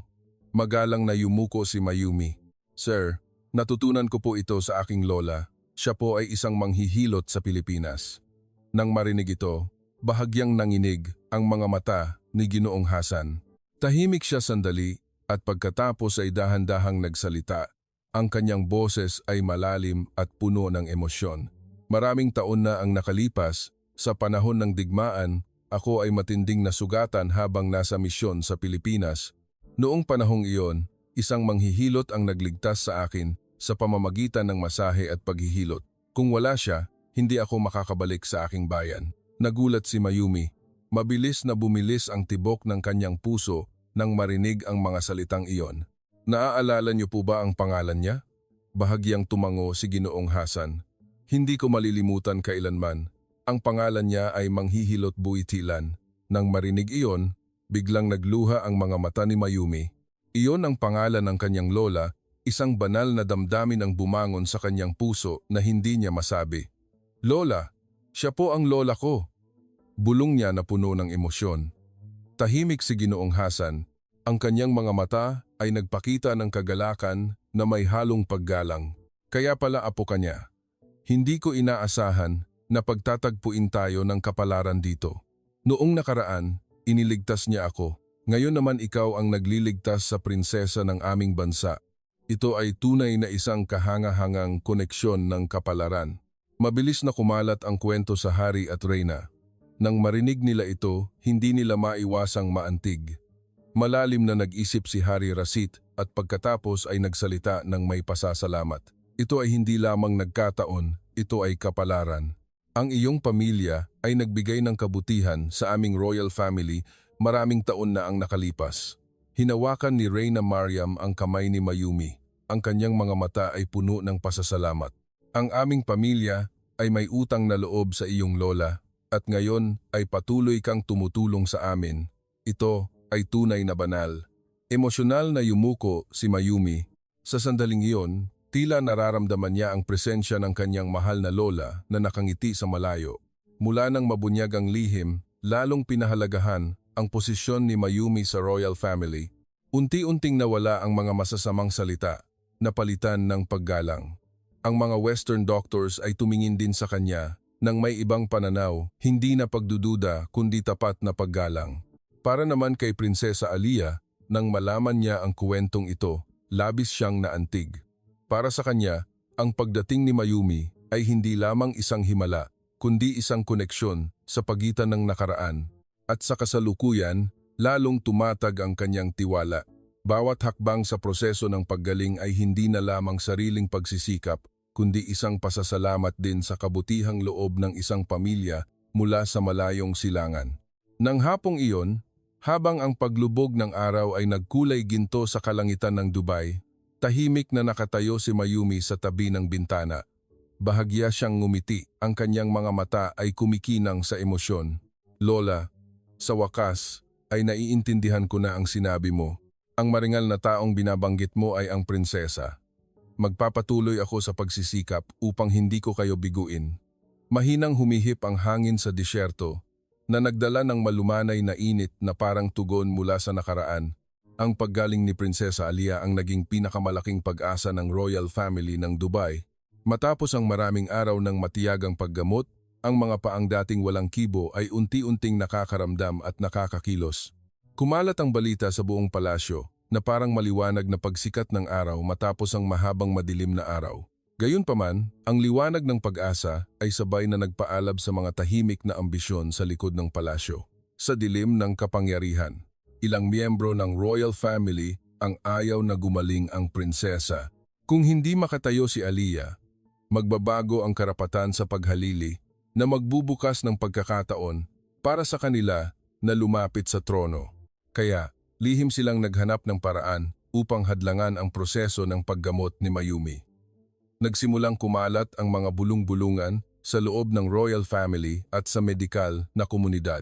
Magalang na yumuko si Mayumi. Sir, natutunan ko po ito sa aking lola. Siya po ay isang manghihilot sa Pilipinas. Nang marinig ito, bahagyang nanginig ang mga mata ni Ginoong Hasan. Tahimik siya sandali at pagkatapos ay dahan-dahang nagsalita. Ang kanyang boses ay malalim at puno ng emosyon. Maraming taon na ang nakalipas, sa panahon ng digmaan, ako ay matinding nasugatan habang nasa misyon sa Pilipinas. Noong panahong iyon, isang manghihilot ang nagligtas sa akin sa pamamagitan ng masahe at paghihilot. Kung wala siya, hindi ako makakabalik sa aking bayan. Nagulat si Mayumi. Mabilis na bumilis ang tibok ng kanyang puso nang marinig ang mga salitang iyon. Naaalala niyo po ba ang pangalan niya? Bahagyang tumango si Ginoong Hasan. Hindi ko malilimutan kailanman. Ang pangalan niya ay Manghihilot Buitilan. Nang marinig iyon, biglang nagluha ang mga mata ni Mayumi. Iyon ang pangalan ng kanyang lola. Isang banal na damdamin ang bumangon sa kanyang puso na hindi niya masabi. Lola, siya po ang lola ko. Bulong niya na puno ng emosyon. Tahimik si Ginoong Hasan. Ang kanyang mga mata ay nagpakita ng kagalakan na may halong paggalang. Kaya pala apo ka niya. Hindi ko inaasahan na pagtatagpuin tayo ng kapalaran dito. Noong nakaraan, iniligtas niya ako. Ngayon naman ikaw ang nagliligtas sa prinsesa ng aming bansa. Ito ay tunay na isang kahanga-hangang koneksyon ng kapalaran. Mabilis na kumalat ang kwento sa hari at reyna. Nang marinig nila ito, hindi nila maiwasang maantig. Malalim na nag-isip si Hari Rashid at pagkatapos ay nagsalita ng may pasasalamat. Ito ay hindi lamang nagkataon, ito ay kapalaran. Ang iyong pamilya ay nagbigay ng kabutihan sa aming royal family maraming taon na ang nakalipas. Hinawakan ni Reyna Mariam ang kamay ni Mayumi. Ang kanyang mga mata ay puno ng pasasalamat. Ang aming pamilya ay may utang na loob sa iyong lola at ngayon ay patuloy kang tumutulong sa amin. Ito ay tunay na banal. Emosyonal na yumuko si Mayumi. Sa sandaling iyon, tila nararamdaman niya ang presensya ng kanyang mahal na lola na nakangiti sa malayo. Mula nang mabunyag ang lihim, lalong pinahalagahan ang posisyon ni Mayumi sa royal family. Unti-unting nawala ang mga masasamang salita, napalitan ng paggalang. Ang mga Western doctors ay tumingin din sa kanya nang may ibang pananaw, hindi na pagdududa kundi tapat na paggalang. Para naman kay Prinsesa Alia, nang malaman niya ang kuwentong ito, labis siyang naantig. Para sa kanya, ang pagdating ni Mayumi ay hindi lamang isang himala, kundi isang koneksyon sa pagitan ng nakaraan. At sa kasalukuyan, lalong tumatag ang kanyang tiwala. Bawat hakbang sa proseso ng paggaling ay hindi na lamang sariling pagsisikap, kundi isang pasasalamat din sa kabutihang loob ng isang pamilya mula sa malayong silangan. Nang hapong iyon, habang ang paglubog ng araw ay nagkulay ginto sa kalangitan ng Dubai, tahimik na nakatayo si Mayumi sa tabi ng bintana. Bahagya siyang ngumiti, ang kanyang mga mata ay kumikinang sa emosyon. Lola, sa wakas ay naiintindihan ko na ang sinabi mo. Ang maringal na taong binabanggit mo ay ang prinsesa. Magpapatuloy ako sa pagsisikap upang hindi ko kayo biguin. Mahinang humihip ang hangin sa disyerto na nagdala ng malumanay na init na parang tugon mula sa nakaraan. Ang paggaling ni Prinsesa Alia ang naging pinakamalaking pag-asa ng royal family ng Dubai. Matapos ang maraming araw ng matiyagang paggamot, ang mga paang dating walang kibo ay unti-unting nakakaramdam at nakakakilos. Kumalat ang balita sa buong palasyo na parang maliwanag na pagsikat ng araw matapos ang mahabang madilim na araw. Gayunpaman, ang liwanag ng pag-asa ay sabay na nagpaalab sa mga tahimik na ambisyon sa likod ng palasyo. Sa dilim ng kapangyarihan, ilang miyembro ng royal family ang ayaw na gumaling ang prinsesa. Kung hindi makatayo si Aliyah, magbabago ang karapatan sa paghalili na magbubukas ng pagkakataon para sa kanila na lumapit sa trono. Kaya, lihim silang naghanap ng paraan upang hadlangan ang proseso ng paggamot ni Mayumi. Nagsimulang kumalat ang mga bulung-bulungan sa loob ng royal family at sa medikal na komunidad.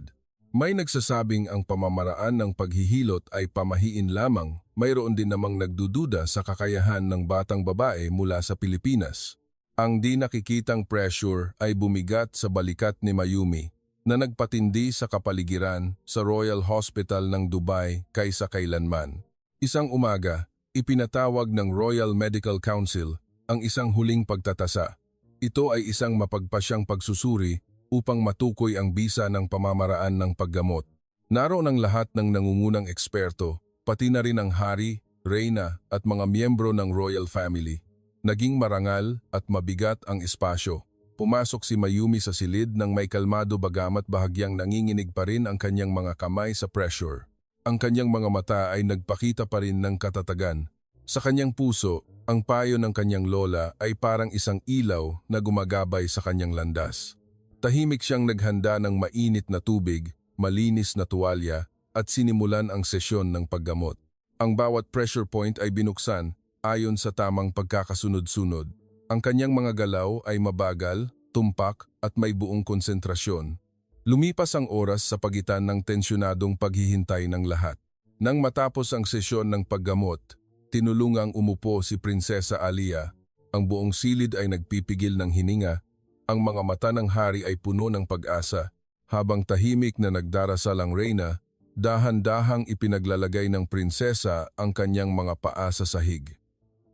May nagsasabing ang pamamaraan ng paghihilot ay pamahiin lamang, mayroon din namang nagdududa sa kakayahan ng batang babae mula sa Pilipinas. Ang di nakikitang pressure ay bumigat sa balikat ni Mayumi na nagpatindi sa kapaligiran sa Royal Hospital ng Dubai kaysa kailanman. Isang umaga, ipinatawag ng Royal Medical Council ang isang huling pagtatasa. Ito ay isang mapagpasyang pagsusuri upang matukoy ang bisa ng pamamaraan ng paggamot. Naroon ang lahat ng nangungunang eksperto, pati na rin ang hari, reyna at mga miyembro ng royal family. Naging marangal at mabigat ang espasyo. Pumasok si Mayumi sa silid ng may kalmado bagamat bahagyang nanginginig pa rin ang kanyang mga kamay sa pressure. Ang kanyang mga mata ay nagpakita pa rin ng katatagan. Sa kanyang puso, ang payo ng kanyang lola ay parang isang ilaw na gumagabay sa kanyang landas. Tahimik siyang naghanda ng mainit na tubig, malinis na tuwalya at sinimulan ang sesyon ng paggamot. Ang bawat pressure point ay binuksan ayon sa tamang pagkakasunod-sunod. Ang kanyang mga galaw ay mabagal, tumpak at may buong konsentrasyon. Lumipas ang oras sa pagitan ng tensyonadong paghihintay ng lahat. Nang matapos ang sesyon ng paggamot, tinulungang umupo si Prinsesa Aliyah. Ang buong silid ay nagpipigil ng hininga. Ang mga mata ng hari ay puno ng pag-asa. Habang tahimik na nagdarasal ang reyna, dahan-dahang ipinaglalagay ng prinsesa ang kanyang mga paa sa sahig.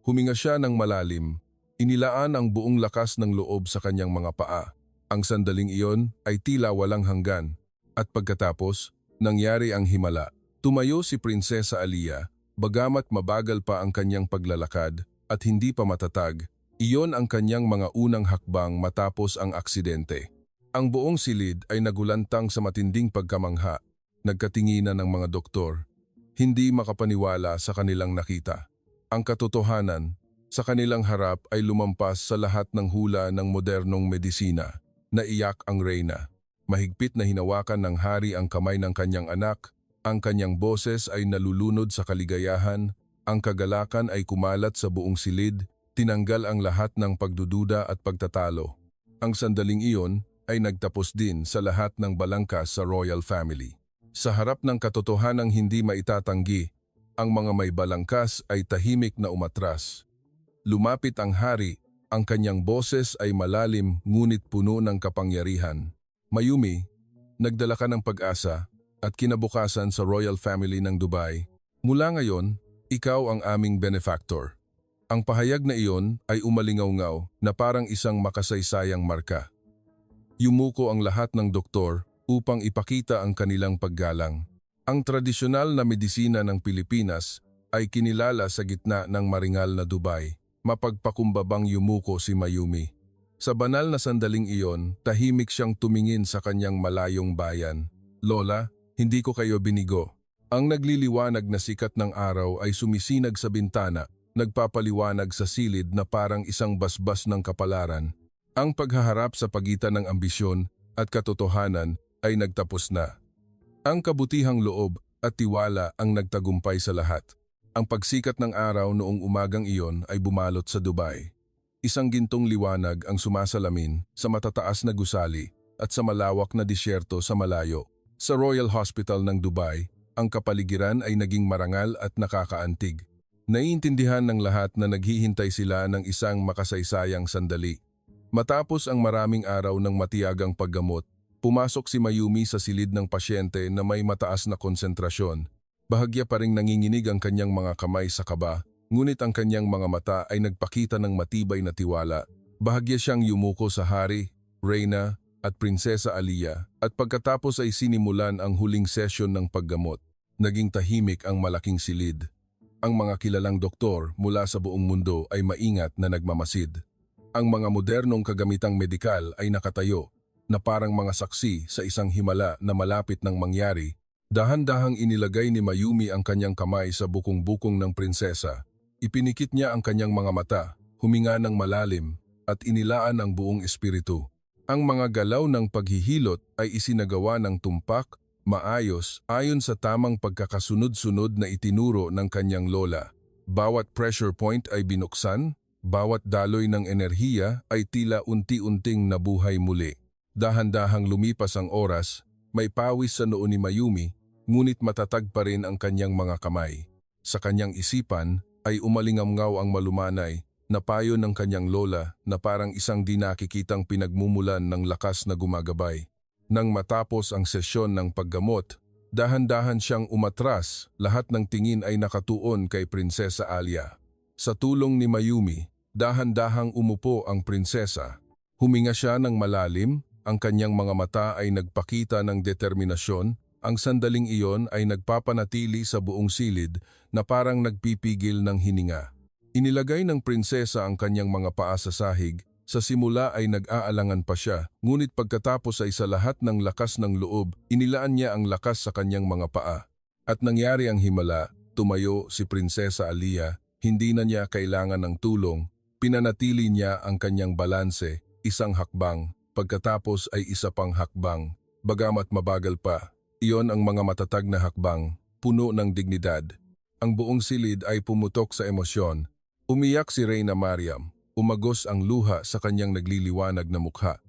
Huminga siya ng malalim. Inilaan ang buong lakas ng loob sa kanyang mga paa. Ang sandaling iyon ay tila walang hanggan. At pagkatapos, nangyari ang himala. Tumayo si Prinsesa Aliyah. Bagamat mabagal pa ang kanyang paglalakad at hindi pa matatag, iyon ang kanyang mga unang hakbang matapos ang aksidente. Ang buong silid ay nagulantang sa matinding pagkamangha, nagkatinginan ng mga doktor, hindi makapaniwala sa kanilang nakita. Ang katotohanan, sa kanilang harap ay lumampas sa lahat ng hula ng modernong medisina. Naiyak ang reyna. Mahigpit na hinawakan ng hari ang kamay ng kanyang anak. Ang kanyang boses ay nalulunod sa kaligayahan, ang kagalakan ay kumalat sa buong silid, tinanggal ang lahat ng pagdududa at pagtatalo. Ang sandaling iyon ay nagtapos din sa lahat ng balangkas sa royal family. Sa harap ng katotohanang hindi maitatanggi, ang mga may balangkas ay tahimik na umatras. Lumapit ang hari, ang kanyang boses ay malalim ngunit puno ng kapangyarihan. Mayumi, nagdala ka ng pag-asa at kinabukasan sa royal family ng Dubai. Mula ngayon, ikaw ang aming benefactor. Ang pahayag na iyon ay umalingaw-ngaw na parang isang makasaysayang marka. Yumuko ang lahat ng doktor upang ipakita ang kanilang paggalang. Ang tradisyonal na medisina ng Pilipinas ay kinilala sa gitna ng maringal na Dubai. Mapagpakumbabang yumuko si Mayumi. Sa banal na sandaling iyon, tahimik siyang tumingin sa kanyang malayong bayan. Lola, hindi ko kayo binigo. Ang nagliliwanag na sikat ng araw ay sumisinag sa bintana, nagpapaliwanag sa silid na parang isang basbas ng kapalaran. Ang paghaharap sa pagitan ng ambisyon at katotohanan ay nagtapos na. Ang kabutihang loob at tiwala ang nagtagumpay sa lahat. Ang pagsikat ng araw noong umagang iyon ay bumalot sa Dubai. Isang gintong liwanag ang sumasalamin sa matataas na gusali at sa malawak na disyerto sa malayo. Sa Royal Hospital ng Dubai, ang kapaligiran ay naging marangal at nakakaantig. Naiintindihan ng lahat na naghihintay sila ng isang makasaysayang sandali. Matapos ang maraming araw ng matiyagang paggamot, pumasok si Mayumi sa silid ng pasyente na may mataas na konsentrasyon. Bahagya pa ring nanginginig ang kanyang mga kamay sa kaba, ngunit ang kanyang mga mata ay nagpakita ng matibay na tiwala. Bahagya siyang yumuko sa hari, reyna, at Prinsesa Aliyah at pagkatapos ay sinimulan ang huling sesyon ng paggamot. Naging tahimik ang malaking silid. Ang mga kilalang doktor mula sa buong mundo ay maingat na nagmamasid. Ang mga modernong kagamitang medikal ay nakatayo na parang mga saksi sa isang himala na malapit ng mangyari. Dahan-dahang inilagay ni Mayumi ang kanyang kamay sa bukong-bukong ng prinsesa. Ipinikit niya ang kanyang mga mata, huminga ng malalim, at inilaan ang buong espiritu. Ang mga galaw ng paghihilot ay isinagawa ng tumpak, maayos, ayon sa tamang pagkakasunod-sunod na itinuro ng kanyang lola. Bawat pressure point ay binuksan, bawat daloy ng enerhiya ay tila unti-unting nabuhay muli. Dahan-dahang lumipas ang oras, may pawis sa noo ni Mayumi, ngunit matatag pa rin ang kanyang mga kamay. Sa kanyang isipan ay umalingamngaw ang malumanay na payo ng kanyang lola na parang isang di nakikitang pinagmumulan ng lakas na gumagabay. Nang matapos ang sesyon ng paggamot, dahan-dahan siyang umatras, lahat ng tingin ay nakatuon kay Prinsesa Alia. Sa tulong ni Mayumi, dahan-dahang umupo ang prinsesa. Huminga siya ng malalim, ang kanyang mga mata ay nagpakita ng determinasyon, ang sandaling iyon ay nagpapanatili sa buong silid na parang nagpipigil ng hininga. Inilagay ng prinsesa ang kanyang mga paa sa sahig, sa simula ay nag-aalangan pa siya, ngunit pagkatapos ay sa lahat ng lakas ng loob, inilaan niya ang lakas sa kanyang mga paa. At nangyari ang himala, tumayo si Prinsesa Alia, hindi na niya kailangan ng tulong, pinanatili niya ang kanyang balanse, isang hakbang, pagkatapos ay isa pang hakbang. Bagamat mabagal pa, iyon ang mga matatag na hakbang, puno ng dignidad. Ang buong silid ay pumutok sa emosyon. Umiyak si Reyna Mariam, umagos ang luha sa kanyang nagliliwanag na mukha.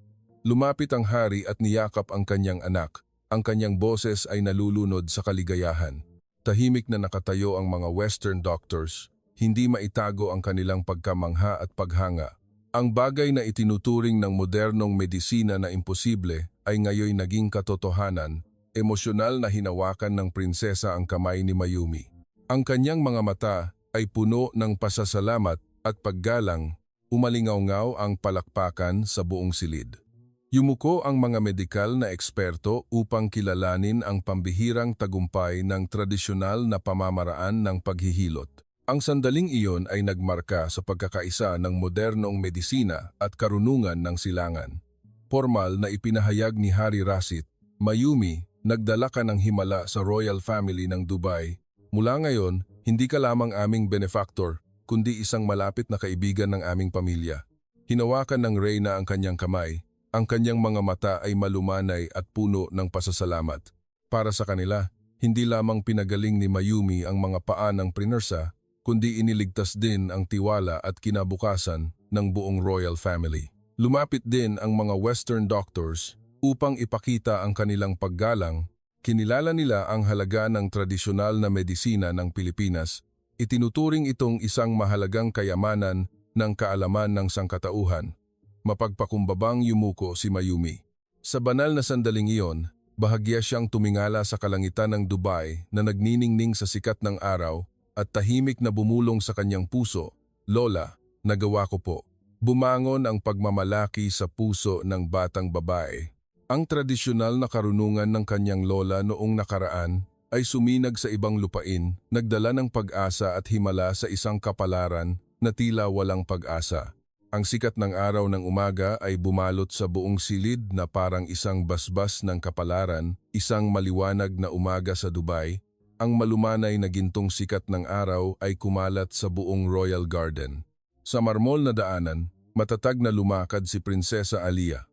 Lumapit ang hari at niyakap ang kanyang anak, ang kanyang boses ay nalulunod sa kaligayahan. Tahimik na nakatayo ang mga Western doctors, hindi maitago ang kanilang pagkamangha at paghanga. Ang bagay na itinuturing ng modernong medisina na imposible ay ngayoy naging katotohanan, emosyonal na hinawakan ng prinsesa ang kamay ni Mayumi. Ang kanyang mga mata ay puno ng pasasalamat at paggalang, umalingaw-ngaw ang palakpakan sa buong silid. Yumuko ang mga medikal na eksperto upang kilalanin ang pambihirang tagumpay ng tradisyonal na pamamaraan ng paghihilot. Ang sandaling iyon ay nagmarka sa pagkakaisa ng modernong medisina at karunungan ng silangan. Formal na ipinahayag ni Hari Rashid, Mayumi, nagdala ka ng himala sa royal family ng Dubai. Mula ngayon, hindi ka lamang aming benefactor, kundi isang malapit na kaibigan ng aming pamilya. Hinawakan ng Reyna ang kanyang kamay, ang kanyang mga mata ay malumanay at puno ng pasasalamat. Para sa kanila, hindi lamang pinagaling ni Mayumi ang mga paa ng prinersa, kundi iniligtas din ang tiwala at kinabukasan ng buong royal family. Lumapit din ang mga Western doctors upang ipakita ang kanilang paggalang. Kinilala nila ang halaga ng tradisyonal na medisina ng Pilipinas. Itinuturing itong isang mahalagang kayamanan ng kaalaman ng sangkatauhan. Mapagpakumbabang yumuko si Mayumi. Sa banal na sandaling iyon, bahagya siyang tumingala sa kalangitan ng Dubai na nagniningning sa sikat ng araw at tahimik na bumulong sa kanyang puso. Lola, nagawa ko po. Bumangon ang pagmamalaki sa puso ng batang babae. Ang tradisyonal na karunungan ng kanyang lola noong nakaraan ay suminag sa ibang lupain, nagdala ng pag-asa at himala sa isang kapalaran na tila walang pag-asa. Ang sikat ng araw ng umaga ay bumalot sa buong silid na parang isang basbas ng kapalaran, isang maliwanag na umaga sa Dubai. Ang malumanay na gintong sikat ng araw ay kumalat sa buong Royal Garden. Sa marmol na daanan, matatag na lumakad si Prinsesa Alia.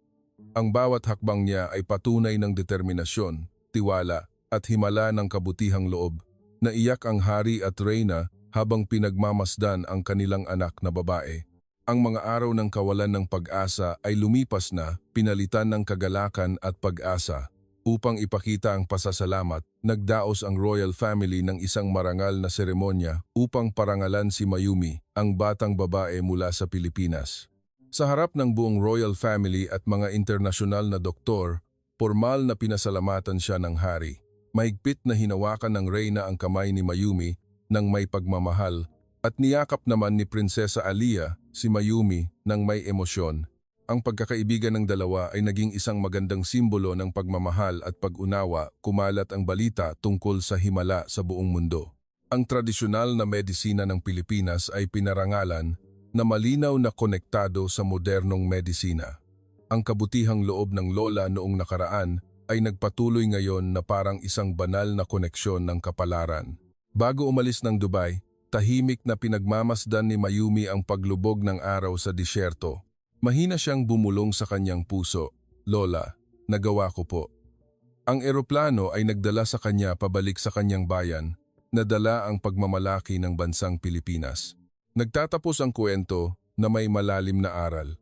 Ang bawat hakbang niya ay patunay ng determinasyon, tiwala at himala ng kabutihang loob. Naiyak ang hari at reyna habang pinagmamasdan ang kanilang anak na babae. Ang mga araw ng kawalan ng pag-asa ay lumipas na, pinalitan ng kagalakan at pag-asa. Upang ipakita ang pasasalamat, nagdaos ang royal family ng isang marangal na seremonya upang parangalan si Mayumi, ang batang babae mula sa Pilipinas. Sa harap ng buong royal family at mga internasyonal na doktor, formal na pinasalamatan siya ng hari. Mahigpit na hinawakan ng reyna ang kamay ni Mayumi ng may pagmamahal at niyakap naman ni Prinsesa Alia si Mayumi ng may emosyon. Ang pagkakaibigan ng dalawa ay naging isang magandang simbolo ng pagmamahal at pag-unawa. Kumalat ang balita tungkol sa himala sa buong mundo. Ang tradisyonal na medisina ng Pilipinas ay pinarangalan na malinaw na konektado sa modernong medisina. Ang kabutihang loob ng lola noong nakaraan ay nagpatuloy ngayon na parang isang banal na koneksyon ng kapalaran. Bago umalis ng Dubai, tahimik na pinagmamasdan ni Mayumi ang paglubog ng araw sa disyerto. Mahina siyang bumulong sa kanyang puso. "Lola, nagawa ko po." Ang eroplano ay nagdala sa kanya pabalik sa kanyang bayan, nadala ang pagmamalaki ng bansang Pilipinas. Nagtatapos ang kwento na may malalim na aral.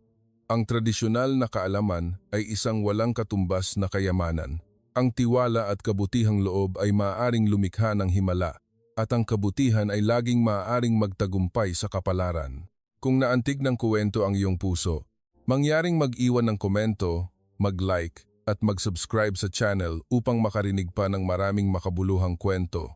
Ang tradisyonal na kaalaman ay isang walang katumbas na kayamanan. Ang tiwala at kabutihang loob ay maaaring lumikha ng himala, at ang kabutihan ay laging maaaring magtagumpay sa kapalaran. Kung naantig ng kwento ang iyong puso, mangyaring mag-iwan ng komento, mag-like, at mag-subscribe sa channel upang makarinig pa ng maraming makabuluhang kwento.